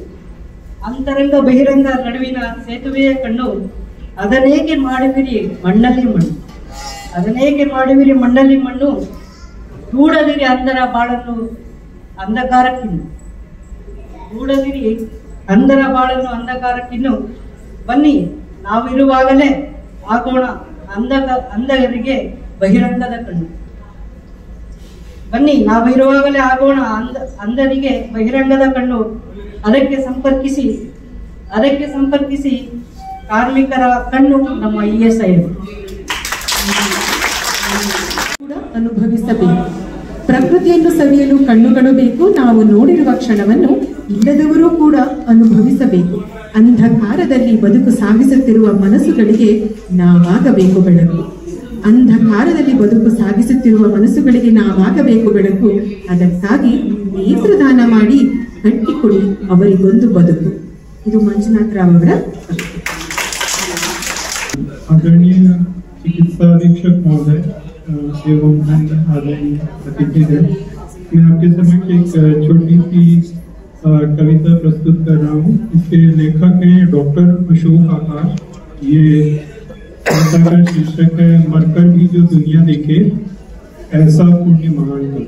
ಅಂತರಂಗ ಬಹಿರಂಗ ನಡುವಿನ ಸೇತುವೆಯೇ ಕಣ್ಣು. ಅದನ್ನೇಕೆ ಮಾಡುವಿರಿ ಮಣ್ಣಲ್ಲಿ ಮಣ್ಣು. ಅದನ್ನೇಕೆ ಮಾಡುವಿರಿ ಮಣ್ಣಲ್ಲಿ ಮಣ್ಣು. ದೂಡದಿರಿ ಅಂಧರ ಬಾಳನ್ನು ಅಂಧಕಾರಕ್ಕಿನ್ನು. ದೂಡದಿರಿ ಅಂಧರ ಬಾಳನ್ನು ಅಂಧಕಾರಕ್ಕಿನ್ನು. ಬನ್ನಿ ನಾವಿರುವಾಗಲೇ ಆಗೋಣ ಅಂಧರಿಗೆ ಬಹಿರಂಗದ ಕಣ್ಣು. ಬನ್ನಿ ನಾವಿರುವಾಗಲೇ ಆಗೋಣ ಅಂಧರಿಗೆ ಬಹಿರಂಗದ ಕಣ್ಣು. ಅದಕ್ಕೆ ಸಂಪರ್ಕಿಸಿ ಕಾರ್ಮಿಕರ ಕಣ್ಣು ನಮ್ಮ ESI. ಕೂಡ ಅನುಭವಿಸಬೇಕು. ಪ್ರಕೃತಿಯನ್ನು ಸವಿಯಲು ಕಣ್ಣುಗಳು ಬೇಕು. ನಾವು ನೋಡಿರುವ ಕ್ಷಣವನ್ನು ಇಲ್ಲದವರು ಕೂಡ ಅನುಭವಿಸಬೇಕು. ಅಂಧಕಾರದಲ್ಲಿ ಬದುಕು ಸಾಗಿಸುತ್ತಿರುವ ಮನಸ್ಸುಗಳಿಗೆ ನಾವಾಗಬೇಕು ಬೆಳಕು. ಅಂಧಕಾರದಲ್ಲಿ ಬದುಕು ಸಾಗಿಸುತ್ತಿರುವ ಮನಸ್ಸುಗಳಿಗೆ ನಾವಾಗಬೇಕು ಬೆಳಕು. ಅದಕ್ಕಾಗಿ ನೇತ್ರದಾನ ಮಾಡಿ ಕಟ್ಟಿಕೊಡಿ ಅವರಿಗೊಂದು ಬದುಕು. ಇದು ಮಂಜುನಾಥ್ ರಾವ್ ಅವರ आदरणीय चिकित्सा अधीक्षक महोदय एवं अन्य आदरणीय अतिथिगण, मैं आपके समक्ष एक छोटी सी कविता प्रस्तुत कर रहा हूँ। इसके लेखक हैं डॉक्टर अशोक आकाश। ये कविता का शीर्षक है मरकर भी जो दुनिया देखे ऐसा पुण्य महान हो।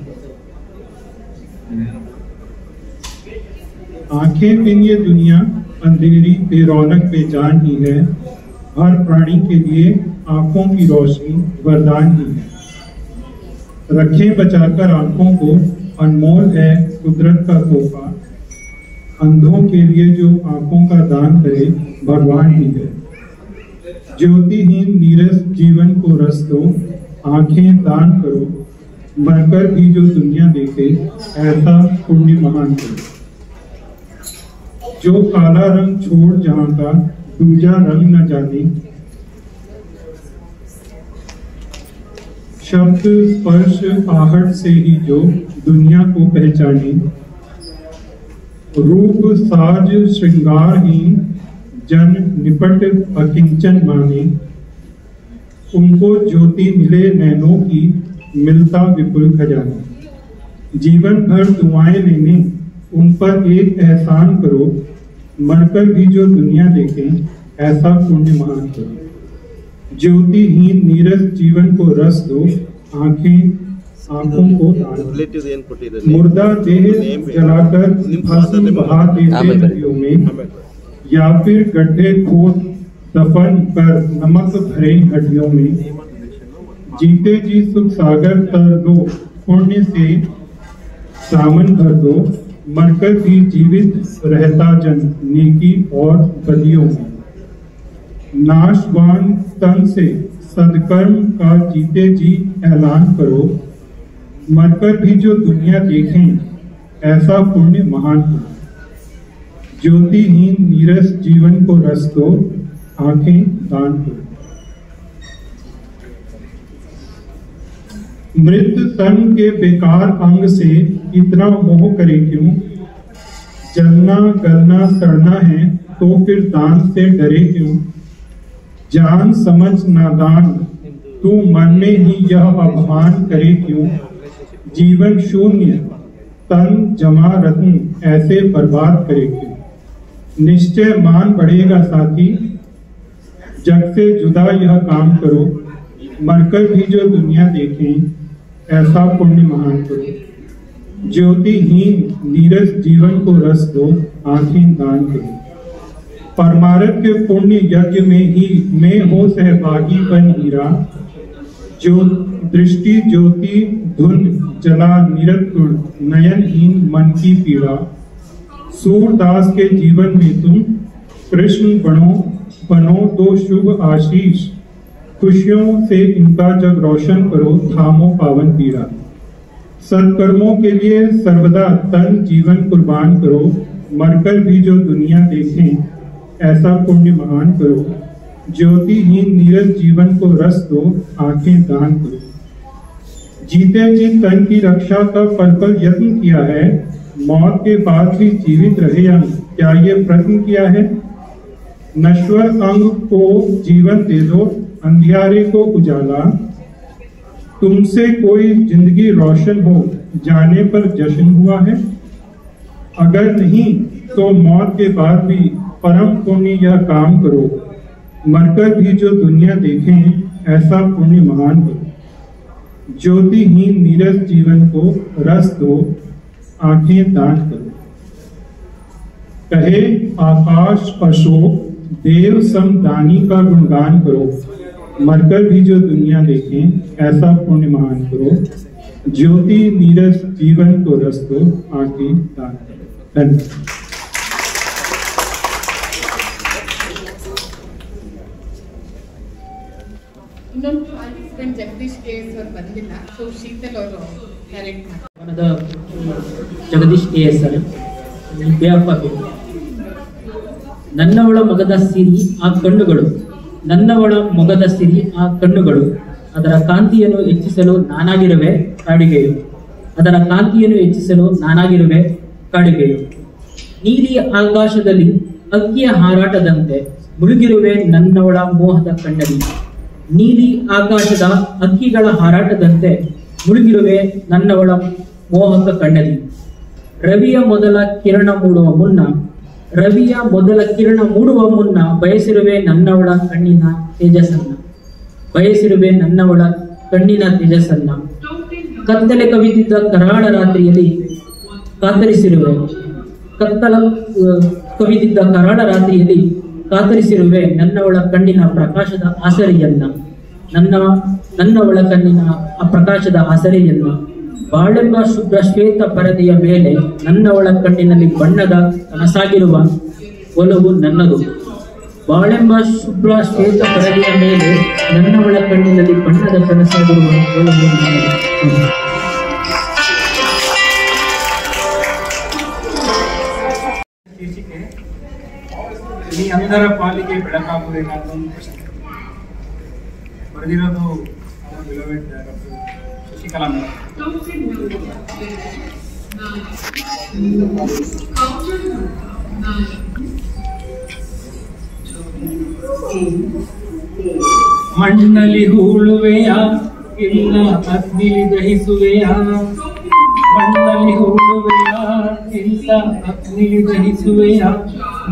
आंखें बिन ये दुनिया अंधेरी बेरौनक बेजान ही है। हर प्राणी के लिए आंखों की रोशनी वरदान ही है। रखें बचाकर आंखों को, अनमोल है कुदरत का तोहफा। अंधों के लिए जो आंखों का दान करे भगवान ही है। ज्योतिहीन नीरस जीवन को रस दो, आंखें दान करो। मरकर भी जो दुनिया देखे ऐसा पुण्य महान करो। जो काला रंग छोड़ जहां का दूजा रंग न जाने, शब्द स्पर्श आहट से ही जो दुनिया को पहचाने। रूप साज श्रृंगारहीन जन निपट अकिंचन माने। उनको ज्योति मिले नैनों की मिलता विपुल खजाना। जीवन भर दुआएं लेने उन पर एक एहसान करो। मरकर भी जो दुनिया देखें ऐसा पुण्य महान करो। ज्योतिहीन नीरस जीवन को रस दो, आंखों को दान। मुर्दा देह जलाकर भस्म बहा देते नदियों में, या फिर गड्ढे खोद दफन कर नमक भरे हड्डियों में। जीते जी सुख सागर तर दो, पुण्य से सामन भर दो। मरकर भी जीवित रहता जन नेकी और बदियों में। नाशवान तन से सदकर्म का जीते जी ऐलान करो। मरकर भी जो दुनिया देखें ऐसा पुण्य महान हो। ज्योतिहीन नीरस जीवन को रस दो, आंखें दान करो। मृत तन के बेकार अंग से इतना मोह करे क्यों। जलना गलना सड़ना है तो फिर दान से डरे क्यों। जान समझ नादान तू मन में ही यह अभिमान करे क्यों। जीवन शून्य तन जमा रत्न ऐसे बर्बाद करे क्यों। निश्चय मान बढ़ेगा साथी, जग से जुदा यह काम करो। मरकर भी जो दुनिया देखें ऐसा पुण्य महान करो। ज्योतिहीन नीरस जीवन को रस दो, आंखें दान करो। परमारथ के पुण्य यज्ञ में हो सहभागी बन हीरा। जो दृष्टि ज्योति धुन जला निरत गुण, नयनहीन मन की पीड़ा। सूरदास के जीवन में तुम कृष्ण बनो तो शुभ आशीष। खुशियों से इनका जग रोशन करो, थामो पावन पीड़ा। सत्कर्मों के लिए सर्वदा तन जीवन कुर्बान करो। मरकर भी जो दुनिया देखें ऐसा पुण्य महान करो। ज्योतिहीन नीरस जीवन को रस दो, आंखें दान करो। जीते जी तन की रक्षा का पल पल यत्न किया है। मौत के बाद भी जीवित रहे या क्या ये प्रयत्न किया है। नश्वर अंग को जीवन दे दो, अंधियारे को उजाला। तुमसे कोई जिंदगी रोशन हो, जाने पर जश्न हुआ है। अगर नहीं तो मौत के बाद भी परम पुण्य यह काम करो। मरकर भी जो दुनिया देखें ऐसा पुण्य महान करो। ज्योतिहीन नीरस जीवन को रस दो, आंखें दान करो। कहे आकाश अशोक देव सम दानी का गुणगान करो। मरकर भी जो दुनिया देखें ऐसा पुण्य महान करो। ज्योति नीरस जीवन को रस दो, आंखें दान करो। धन्यवाद। ಇನ್ನೊಂದು ಪಾರ್ಟಿಸಿಪೆಂಟ್ ಜಗದೀಶ್ KS ಅವರು ಬಂದಿಲ್ಲ, ಸೊ ಶೀತಲ್ ಅವರು ಡೈರೆಕ್ಟ್ ವನದ ಜಗದೀಶ್ KS ನನ್ನವಳ ಮೊಗದ ಸಿರಿ ಆ ಕಣ್ಣುಗಳು, ನನ್ನವಳ ಮೊಗದ ಸಿರಿ ಆ ಕಣ್ಣುಗಳು, ಅದರ ಕಾಂತಿಯನ್ನು ಹೆಚ್ಚಿಸಲು ನಾನಾಗಿರುವೆ ಕಾಡಿಗೆಯು, ಅದರ ಕಾಂತಿಯನ್ನು ಹೆಚ್ಚಿಸಲು ನಾನಾಗಿರುವೆ ಕಾಡಿಗೆಯು. ನೀಲಿ ಆಕಾಶದಲ್ಲಿ ಅಕ್ಕಿಯ ಹಾರಾಟದಂತೆ ಮುಳುಗಿರುವೆ ನನ್ನವಳ ಮೋಹದ ಕಣ್ಣಲ್ಲಿ, ನೀಲಿ ಆಕಾಶದ ಅಕ್ಕಿಗಳ ಹಾರಾಟದಂತೆ ಮುಳುಗಿರುವೆ ನನ್ನವಳ ಮೋಹಕ ಕಣ್ಣಲ್ಲಿ. ರವಿಯ ಮೊದಲ ಕಿರಣ ಮೂಡುವ ಮುನ್ನ ಬಯಸಿರುವೆ ನನ್ನವಳ ಕಣ್ಣಿನ ತೇಜಸ್ಸನ್ನ, ಬಯಸಿರುವೆ ನನ್ನವಳ ಕಣ್ಣಿನ ತೇಜಸ್ಸನ್ನ. ಕತ್ತಲೆ ಕವಿದಿದ್ದ ಕರಾಳ ರಾತ್ರಿಯಲ್ಲಿ ಕಾತರಿಸಿರುವೆ, ಕಾತರಿಸಿರುವೆ ನನ್ನವಳ ಕಣ್ಣಿನ ಪ್ರಕಾಶದ ಆಸರೆಯನ್ನ, ನನ್ನವಳ ಕಣ್ಣಿನ ಆ ಪ್ರಕಾಶದ ಆಸರೆಯನ್ನ. ಬಾಳೆಂಬ ಶುಭ್ರ ಶ್ವೇತ ಪರದೆಯ ಮೇಲೆ ನನ್ನವಳ ಕಣ್ಣಿನಲ್ಲಿ ಬಣ್ಣದ ಕನಸಾಗಿರುವ ಒಲವು ನನ್ನದು. ಬಾಳೆಂಬ ಶುಭ್ರ ಶ್ವೇತ ಪರದೆಯ ಮೇಲೆ ನನ್ನವಳ ಕಣ್ಣಿನಲ್ಲಿ ಬಣ್ಣದ ಕನಸಾಗಿರುವ ಒಲವು ನನ್ನದು. ಈ ಅಂಧರ ಪಾಲಿಗೆ ಬೆಳಕಾಗಬೇಕಾದ ಒಂದು ಪ್ರಶ್ನೆ ಬರೆದಿರೋದು ಶಶಿಕಲಾ ಮೇಡಮ್. ಮಣ್ಣಲ್ಲಿ ಹೂಳುವೆಯ ಇಲ್ಲ ಅಗ್ನಿಲಿ ದಹಿಸುವೆಯ, ಮಣ್ಣಲ್ಲಿ ಹೂಳುವೆಯ ಇಲ್ಲ ಅಗ್ನಿಲಿ ದಹಿಸುವೆಯ,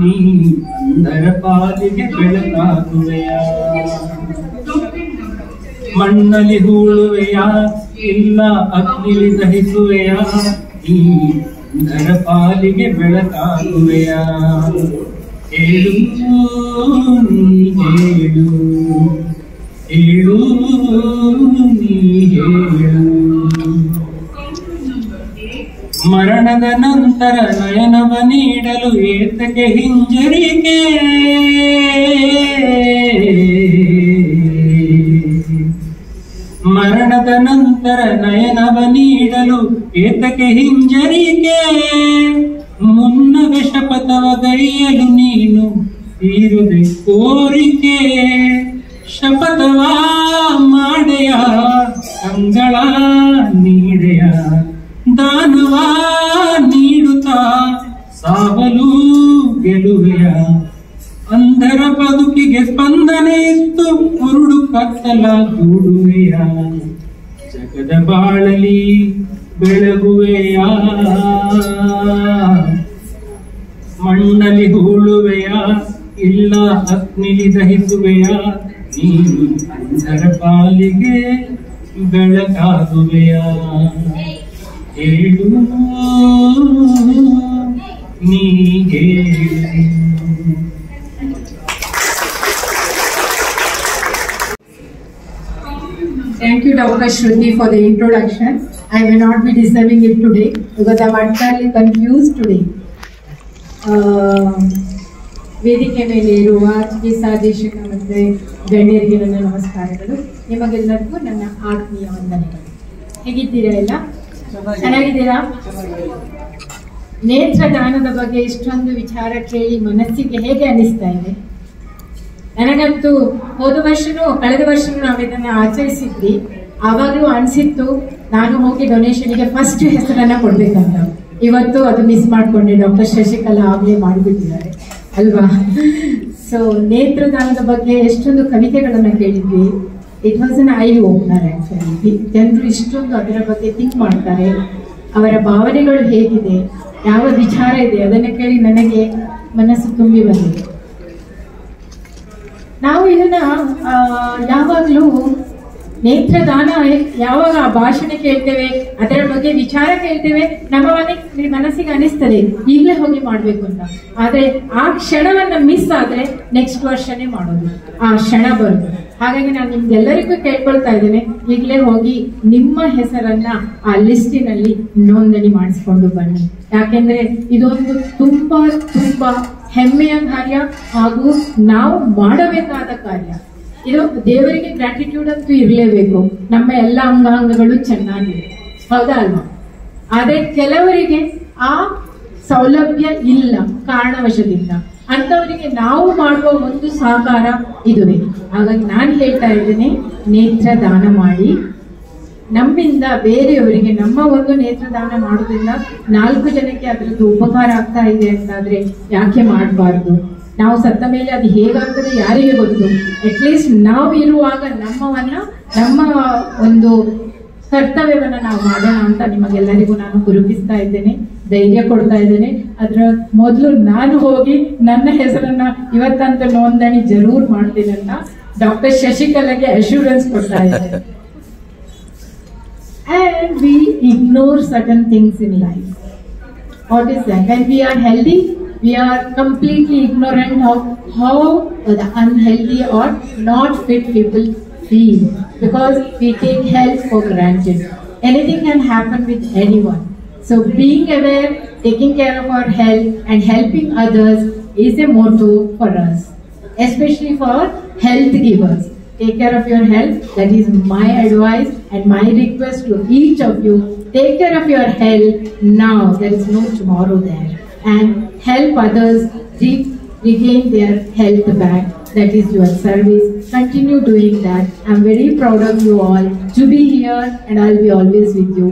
ನೀ ಅಂಧರ ಪಾಲಿಗೆ ಬೆಳಕಾಗುವೆಯ. ಮಣ್ಣಲ್ಲಿ ಹೂಳುವೆಯ ಇಲ್ಲ ಅಗ್ನಿಲಿ ದಹಿಸುವೆಯ, ನೀ ಅಂಧರ ಪಾಲಿಗೆ ಬೆಳಕಾಗುವೆಯ. ಹೇಳು ನೀ ಹೇಳು, ಹೇಳು ನೀ ಹೇಳು. ಮರಣದ ನಂತರ ನಯನವ ನೀಡಲು ಏತಕ್ಕೆ ಹಿಂಜರಿಕೆ, ಮರಣದ ನಂತರ ನಯನವ ನೀಡಲು ಏತಕ್ಕೆ ಹಿಂಜರಿಕೆ. ಮುನ್ನವೇ ಶಪಥವ ಗೈಯಲು ನೀನು ತೀರುದೆ ಕೋರಿಕೆ, ಶಪಥವ ಮಾಡೆಯ ಅಂಗಳ ನೀಡೆಯ, ದಾನವ ನೀಡುತ್ತಾ ಸಾವಲು ಗೆಲುವೆಯ. ಅಂಧರ ಬದುಕಿಗೆ ಸ್ಪಂದನೆ ಇತ್ತು ಕುರುಡು ಕತ್ತಲ ಗೂಡುವೆಯ, ಜಗದ ಬಾಳಲಿ ಬೆಳಗುವೆಯ. ಮಣ್ಣಲ್ಲಿ ಹೂಳುವೆಯ ಇಲ್ಲ ಅಗ್ನಿಲಿ ದಹಿಸುವೆಯ, ನೀನು ಅಂಧರ ಪಾಲಿಗೆ ಬೆಳಕಾಗುವೆಯ. ಹೇಳು ನೀ ಹೇಳು. Thank you, Dr. Shruti, for the introduction. I may not be deserving it today because I'm entirely confused today. ವೇದಿಕೆ ಮೇಲೆ ಇರುವ ಚಿಕಿತ್ಸಾಧೀಶಕ ಮತ್ತು ಗಣ್ಯರಿಗೆ ನನ್ನ ನಮಸ್ಕಾರಗಳು. ನಿಮಗೆಲ್ಲರಿಗೂ ನನ್ನ ಆತ್ಮೀಯ ವಂದನೆಗಳು. ಹೇಗಿದ್ದೀರಾ? ಎಲ್ಲ ಚೆನ್ನಾಗಿದ್ದೀರಾ? ನೇತ್ರದಾನದ ಬಗ್ಗೆ ಇಷ್ಟೊಂದು ವಿಚಾರ ಕೇಳಿ ಮನಸ್ಸಿಗೆ ಹೇಗೆ ಅನಿಸ್ತಾ ಇದೆ? ನನಗಂತೂ ಕಳೆದ ವರ್ಷನೂ ನಾವು ಇದನ್ನ ಆಚರಿಸಿದ್ವಿ. ಆವಾಗಲೂ ಅನಿಸಿತ್ತು ನಾನು ಹೋಗಿ ಡೊನೇಷನ್ಗೆ ಫಸ್ಟ್ ಹೆಸರನ್ನ ಕೊಡ್ಬೇಕಂತ. ಇವತ್ತು ಅದು ಮಿಸ್ ಮಾಡ್ಕೊಂಡೆ. ಡಾಕ್ಟರ್ ಶಶಿಕಲಾ ಆಗಲೇ ಮಾಡಿಬಿಟ್ಟಿದ್ದಾರೆ ಅಲ್ವಾ? ಸೊ ನೇತ್ರದಾನದ ಬಗ್ಗೆ ಎಷ್ಟೊಂದು ಕವಿತೆಗಳನ್ನ ಕೇಳಿದ್ವಿ. It was an I opener actually. ಜನರು ಇಷ್ಟೊಂದು ಅದರ ಬಗ್ಗೆ ಥಿಂಕ್ ಮಾಡ್ತಾರೆ, ಅವರ ಭಾವನೆಗಳು ಹೇಗಿದೆ, ಯಾವ ವಿಚಾರ ಇದೆ, ಅದನ್ನು ಕೇಳಿ ನನಗೆ ಮನಸ್ಸು ತುಂಬಿ ಬಂದಿದೆ. ನಾವು ಇದನ್ನ ಯಾವಾಗಲೂ ನೇತ್ರದಾನ ಯಾವಾಗ ಆ ಭಾಷಣ ಕೇಳ್ತೇವೆ, ಅದರ ಬಗ್ಗೆ ವಿಚಾರ ಕೇಳ್ತೇವೆ, ನಮ್ಮ ಮನಸ್ಸಿಗೆ ಅನಿಸ್ತದೆ ಈಗಲೇ ಹೋಗಿ ಮಾಡ್ಬೇಕು ಅಂತ. ಆದ್ರೆ ಆ ಕ್ಷಣವನ್ನ ಮಿಸ್ ಆದ್ರೆ ನೆಕ್ಸ್ಟ್ ವರ್ಷನೇ ಮಾಡೋದು, ಆ ಕ್ಷಣ ಬರುದು. ಹಾಗಾಗಿ ನಾನು ನಿಮ್ಗೆಲ್ಲರಿಗೂ ಕೇಳ್ಕೊಳ್ತಾ ಇದ್ದೇನೆ, ಈಗಲೇ ಹೋಗಿ ನಿಮ್ಮ ಹೆಸರನ್ನ ಆ ಲಿಸ್ಟಿನಲ್ಲಿ ನೋಂದಣಿ ಮಾಡಿಸ್ಕೊಂಡು ಬನ್ನಿ. ಯಾಕೆಂದ್ರೆ ಇದೊಂದು ತುಂಬಾ ತುಂಬಾ ಹೆಮ್ಮೆಯ ಕಾರ್ಯ ಹಾಗೂ ನಾವು ಮಾಡಬೇಕಾದ ಕಾರ್ಯ. ಇದು ದೇವರಿಗೆ ಗ್ರಾಟಿಟ್ಯೂಡ್ ಅಂತೂ ಇರಲೇಬೇಕು, ನಮ್ಮ ಎಲ್ಲ ಅಂಗಾಂಗಗಳು ಚೆನ್ನಾಗಿದೆ, ಹೌದಾ ಅಲ್ವಾ? ಆದ್ರೆ ಕೆಲವರಿಗೆ ಆ ಸೌಲಭ್ಯ ಇಲ್ಲ ಕಾರಣವಶದಿಂದ, ಅಂತವರಿಗೆ ನಾವು ಮಾಡುವ ಒಂದು ಸಹಕಾರ ಇದುವೇ. ಹಾಗಾಗಿ ನಾನು ಹೇಳ್ತಾ ಇದ್ದೇನೆ, ನೇತ್ರ ದಾನ ಮಾಡಿ. ನಮ್ಮಿಂದ ಬೇರೆಯವರಿಗೆ ನಮ್ಮ ಒಂದು ನೇತ್ರದಾನ ಮಾಡೋದ್ರಿಂದ 4 ಜನಕ್ಕೆ ಅದರದ್ದು ಉಪಕಾರ ಆಗ್ತಾ ಇದೆ ಅಂತಾದ್ರೆ ಯಾಕೆ ಮಾಡಬಾರ್ದು? ನಾವು ಸತ್ತ ಮೇಲೆ ಅದು ಹೇಗಾಗ್ತದೆ ಯಾರಿಗೆ ಗೊತ್ತು? ಅಟ್ಲೀಸ್ಟ್ ನಾವು ಇರುವಾಗ ನಮ್ಮ ಒಂದು ಕರ್ತವ್ಯವನ್ನ ನಾವು ಮಾಡೋಣ ಅಂತ ನಿಮಗೆಲ್ಲರಿಗೂ ನಾನು ಗುರುತಿಸ್ತಾ ಇದ್ದೇನೆ, ಧೈರ್ಯ ಕೊಡ್ತಾ ಇದ್ದೇನೆ. ಅದರ ಮೊದಲು ನಾನು ಹೋಗಿ ನನ್ನ ಹೆಸರನ್ನ ಇವತ್ತಂತೂ ನೋಂದಣಿ ಜರೂರ್ ಮಾಡ್ತೀನಿ ಅಂತ ಡಾಕ್ಟರ್ ಶಶಿಕಲಾಗೆ ಅಶ್ಯೂರೆನ್ಸ್ ಕೊಡ್ತಾ ಇದ್ದೇನೆ. And we ignore certain things in life. What is that? When we are healthy, we are completely ignorant of how the unhealthy or not fit people feel, because we take health for granted. Anything can happen with anyone. So being aware, taking care of our health and helping others is a motto for us, especially for health givers. Take care of your health. That is my advice and my request to each of you. Take care of your health now. There is no tomorrow there. And help others regain their health back. That is your service. Continue doing that. I'm very proud of you all to be here, and I'll be always with you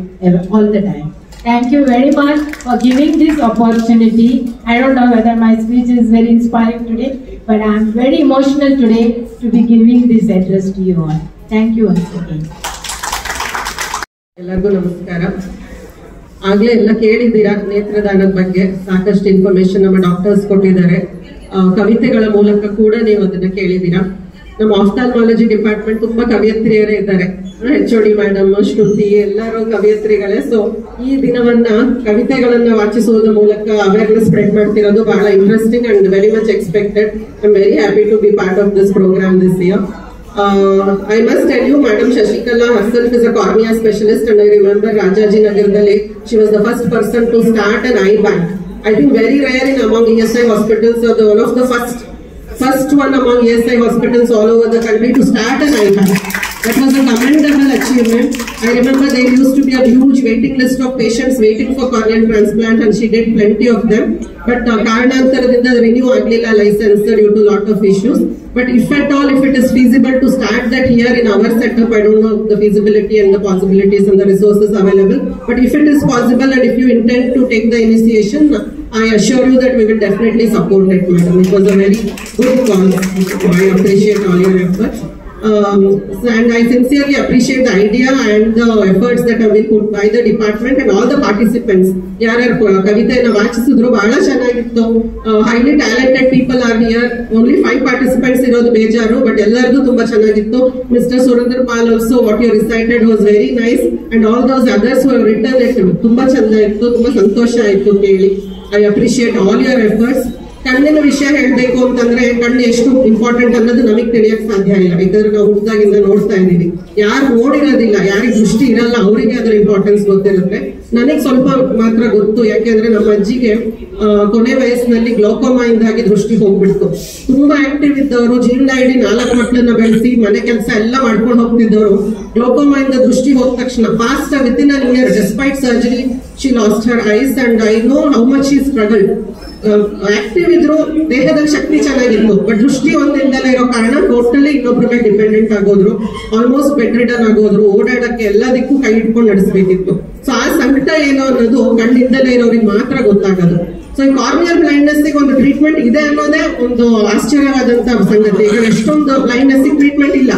all the time. Thank you very much for giving this opportunity. I don't know whether my speech is very inspiring today, but I'm very emotional today to be giving this address to you all. Thank you once again. ಎಲ್ಲರಿಗೂ ನಮಸ್ಕಾರ. ಆಗ್ಲೇ ಎಲ್ಲ ಕೇಳಿದ್ದೀರಾ ನೇತ್ರದಾನದ ಬಗ್ಗೆ, ಸಾಕಷ್ಟು information ನಮ್ಮ doctors ಕೊಟ್ಟಿದ್ದಾರೆ. ಕವಿತೆಗಳ ಮೂಲಕ ಕೂಡ ನೀವು ಅದನ್ನ ಕೇಳಿದ್ದೀರಾ. ನಮ್ಮ ಆಫ್ಥಾಲ್ಮಾಲಜಿ ಡಿಪಾರ್ಟ್ಮೆಂಟ್ ತುಂಬಾ ಕವಿಯತ್ರಿಯರೇ ಇದ್ದಾರೆ. HOD ಮೇಡಮ್, ಶ್ರುತಿ ಎಲ್ಲರೂ ಕವಿಯತ್ರಿಗಳೇ. ಸೊ ಈ ದಿನವನ್ನ ಕವಿತೆಗಳನ್ನ ವಾಚಿಸುವುದರ ಮೂಲಕ ಅವೇರ್ನೆಸ್ ಸ್ಪ್ರೆಡ್ ಮಾಡ್ತಿರೋದು ಬಹಳ interesting and very much expected. I am very happy to be part of this program this year. I must tell you, Madam Shashikala herself is a cornea specialist, and I remember Rajaji Nagarದಲ್ಲಿ she was the first person to start an eye bank. I think very rare in among ESI hospitals, or one of the first one among ESI hospitals all over the country to start an eye bank. That was a commendable achievement. I remember there used to be a huge waiting list of patients waiting for corneal transplant, and she did plenty of them. But ಕಾರಣಾಂತರದಿಂದ renew agila license due to lot of issues. But if at all, if it is feasible to start that here in our setup, I don't know the feasibility and the possibilities and the resources available. But if it is possible, and if you intend to take the initiation, I assure you that we will definitely support it, madam. It was a very good cause. I appreciate all your efforts. And I sincerely appreciate the idea and the efforts that have been put by the department and all the participants. ಯಾರ್ಯಾರು ಕವಿತೆಯನ್ನು ವಾಚಿಸಿದ್ರು ಬಹಳ ಚೆನ್ನಾಗಿತ್ತು. Highly talented people are here. Only 5 participants ಇರೋದು ಬೇಜಾರು, but ಎಲ್ಲರದು ತುಂಬಾ ಚೆನ್ನಾಗಿತ್ತು. Mister Surendra Pal also what you recited was very nice, and all those others who return it ತುಂಬಾ ಚಂದ ಇತ್ತು. ತುಂಬಾ ಸಂತೋಷ ಆಯ್ತು ಕೇಳಿ. I appreciate all your efforts. ಕಣ್ಣಿನ ವಿಷಯ ಹೇಳ್ಬೇಕು ಅಂತಂದ್ರೆ ಕಣ್ಣು ಎಷ್ಟು ಇಂಪಾರ್ಟೆಂಟ್ ಅನ್ನೋದು ನಮಗೆ ತಿಳಿಯಕ್ ಸಾಧ್ಯ ಇಲ್ಲ. ಯಾಕಂದ್ರೆ ನಾವು ಹುಟ್ಟಿದಾಗಿಂದ ನೋಡ್ತಾ ಇದ್ದೀವಿ. ಯಾರು ನೋಡಿರೋದಿಲ್ಲ, ಯಾರಿಗೆ ದೃಷ್ಟಿ ಇರಲ್ಲ, ಅವರಿಗೆ ಅದರ ಇಂಪಾರ್ಟೆನ್ಸ್ ಗೊತ್ತಿರುತ್ತೆ. ನನಗೆ ಸ್ವಲ್ಪ ಮಾತ್ರ ಗೊತ್ತು, ಯಾಕೆಂದ್ರೆ ನಮ್ಮ ಅಜ್ಜಿಗೆ ಕೊನೆ ವಯಸ್ಸಿನಲ್ಲಿ ಗ್ಲೋಕೋಮಾ ಇಂದಾಗಿ ದೃಷ್ಟಿ ಹೋಗ್ಬಿಡ್ತು. ತುಂಬಾ ಆಕ್ಟಿವ್ ಇದ್ದವರು, ಜೀವನ ಇಡೀ 4 ಮಕ್ಕಳನ್ನ ಬೆಳೆಸಿ ಮನೆ ಕೆಲಸ ಎಲ್ಲ ಮಾಡ್ಕೊಂಡು ಹೋಗ್ತಿದ್ದವರು, ಗ್ಲೋಕೋಮಾ ಇಂದ ದೃಷ್ಟಿ ಹೋದ ತಕ್ಷಣ fast within an year despite surgery she lost Har ice, and I know how much she struggled. Active ಇದ್ರು, ದೇಹದ ಶಕ್ತಿ ಚೆನ್ನಾಗಿತ್ತು, ಬಟ್ ದೃಷ್ಟಿ ಒಂದಿಂದಲೇ ಇರೋ ಕಾರಣ ಟೋಟಲಿ ಇನ್ನೊಬ್ಬರ ಮೇಲೆ ಡಿಪೆಂಡೆಂಟ್ ಆಗೋದ್ರು. ಆಲ್ಮೋಸ್ಟ್ ಬೆಡ್ ರಿಡನ್ ಆಗೋದ್ರು. ಓಡಾಡಕ್ಕೆ ಎಲ್ಲದಕ್ಕೂ ಕೈ ಇಟ್ಕೊಂಡು ನಡೆಸಬೇಕಿತ್ತು. ಸೊ ಆ ಸಂಕಟ ಏನು ಅನ್ನೋದು ಕಣ್ಣಿಂದಲೇ ಇರೋರಿಗೆ ಮಾತ್ರ ಗೊತ್ತಾಗೋದು. ಸೊ ಈ ಕಾರ್ನಿಯಲ್ ಬ್ಲೈಂಡ್ನೆಸ್ ಒಂದು ಟ್ರೀಟ್ಮೆಂಟ್ ಇದೆ ಅನ್ನೋದೇ ಒಂದು ಆಶ್ಚರ್ಯವಾದಂತ ಸಂಗತಿ. ಈಗ ಎಷ್ಟೊಂದು ಬ್ಲೈಂಡ್ನೆಸ್ ಟ್ರೀಟ್ಮೆಂಟ್ ಇಲ್ಲ,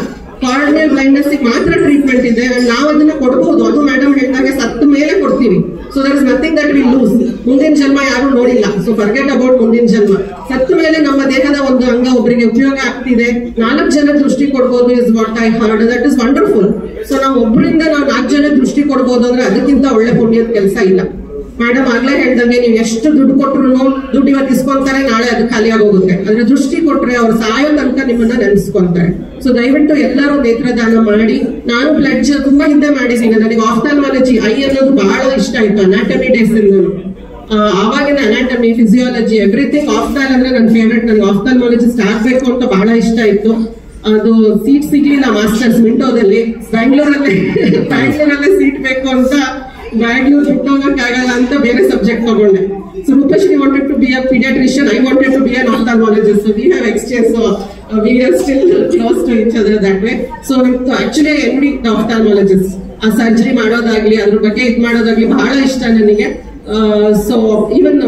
ಕಾರ್ನಿಯಲ್ ಬ್ಲೈಂಡ್ನೆಸ್ ಮಾತ್ರ ಟ್ರೀಟ್ಮೆಂಟ್ ಇದೆ. ನಾವು ಅದನ್ನ ಕೊಡಬಹುದು. ಅದು ಮೇಡಮ್ ಹೇಳಿದಾಗೆ ಸತ್ತ ಮೇಲೆ ಕೊಡ್ತೀವಿ. So there is nothing that will lose. ಮುಂದಿನ ಜನ್ಮ ಯಾರು ನೋಡಿಲ್ಲ, ಸೊ ಫರ್ಗೆಟ್ ಅಬೌಟ್ ಮುಂದಿನ ಜನ್ಮ. ಸತ್ತ ಮೇಲೆ ನಮ್ಮ ದೇಹದ ಒಂದು ಅಂಗ ಒಬ್ಬರಿಗೆ ಉಪಯೋಗ ಆಗ್ತಿದೆ, 4 ಜನ ದೃಷ್ಟಿ ಕೊಡ್ಬೋದು is what I heard. That is wonderful. So ನಾವು ಒಬ್ಬರಿಂದ ನಾವು 4 ಜನ ದೃಷ್ಟಿ ಕೊಡ್ಬೋದು ಅಂದ್ರೆ ಅದಕ್ಕಿಂತ ಒಳ್ಳೆ ಪುಣ್ಯದ ಕೆಲಸ ಇಲ್ಲ. ಮೇಡಮ್ ಆಗ್ಲೇ ಹೇಳ್ದಂಗೆ ನೀವು ಎಷ್ಟು ದುಡ್ಡು ಕೊಟ್ರು ದುಡ್ಡು ಇವತ್ತು ಇಸ್ಕೊಂತಾರೆ, ನಾಳೆ ಅದು ಖಾಲಿ ಆಗೋಗುತ್ತೆ. ಆದ್ರೆ ದೃಷ್ಟಿ ಕೊಟ್ರೆ ಅವ್ರು ಸಾಯೋ ತನಕ ನಿಮ್ಮನ್ನ ನೆನೆಸ್ಕೊಂತಾರೆ. ಸೊ ದಯವಿಟ್ಟು ಎಲ್ಲರೂ ನೇತ್ರದಾನ ಮಾಡಿ. ನಾನು ಬ್ಲಡ್ ತುಂಬಾ ಹಿಂದೆ ಮಾಡಿದ್ದೀನಿ. ನನಗೆ ಆಫ್ಥಾಲ್ಮಾಲಜಿ ಐ ಅನ್ನೋದು ಬಹಳ ಇಷ್ಟ ಆಯ್ತು. ಅನಾಟಮಿ ಡೇಸ್ ಇಂದನು ಆವಾಗಿನ ಅನಾಟಮಿ, ಫಿಸಿಯಾಲಜಿ, ಎವ್ರಿಥಿಂಗ್ ಆಫ್ಥಾಲ್ ಅಂದ್ರೆ ನನ್ನ ಫೇವ್ರೆಟ್. ನನಗೆ ಆಫ್ಥಾಲ್ಮಾಲಜಿಸ್ಟ್ ಆಗ್ಬೇಕು ಅಂತ ಬಹಳ ಇಷ್ಟ ಇತ್ತು. ಅದು ಸೀಟ್ ಸಿಗ್ಲಿಲ್ಲ ಮಾಸ್ಟರ್ಸ್ ಮಿಂಟೋದಲ್ಲಿ. ಬ್ಯಾಂಗ್ಳೂರಲ್ಲೇ ಸೀಟ್ ಬೇಕು ಅಂತ ಬ್ಯಾಂಗ್ಳೂರ್ ಬಿಟ್ಟು ಹೋಗಕ್ಕಾಗಲ್ಲ ಅಂತ ಬೇರೆ ಸಬ್ಜೆಕ್ಟ್ ತಗೊಂಡೆ. So Rupeshri wanted to be a pediatrician, I wanted to be an ophthalmologist. So we have exchanged, so we are still close to each other that way. So actually every ophthalmologist, ಆ surgery ಮಾಡೋದಾಗ್ಲಿ ಅದ್ರ ಬಗ್ಗೆ ಇದು ಮಾಡೋದಾಗ್ಲಿ ಬಹಳ ಇಷ್ಟ ನನಗೆ. So even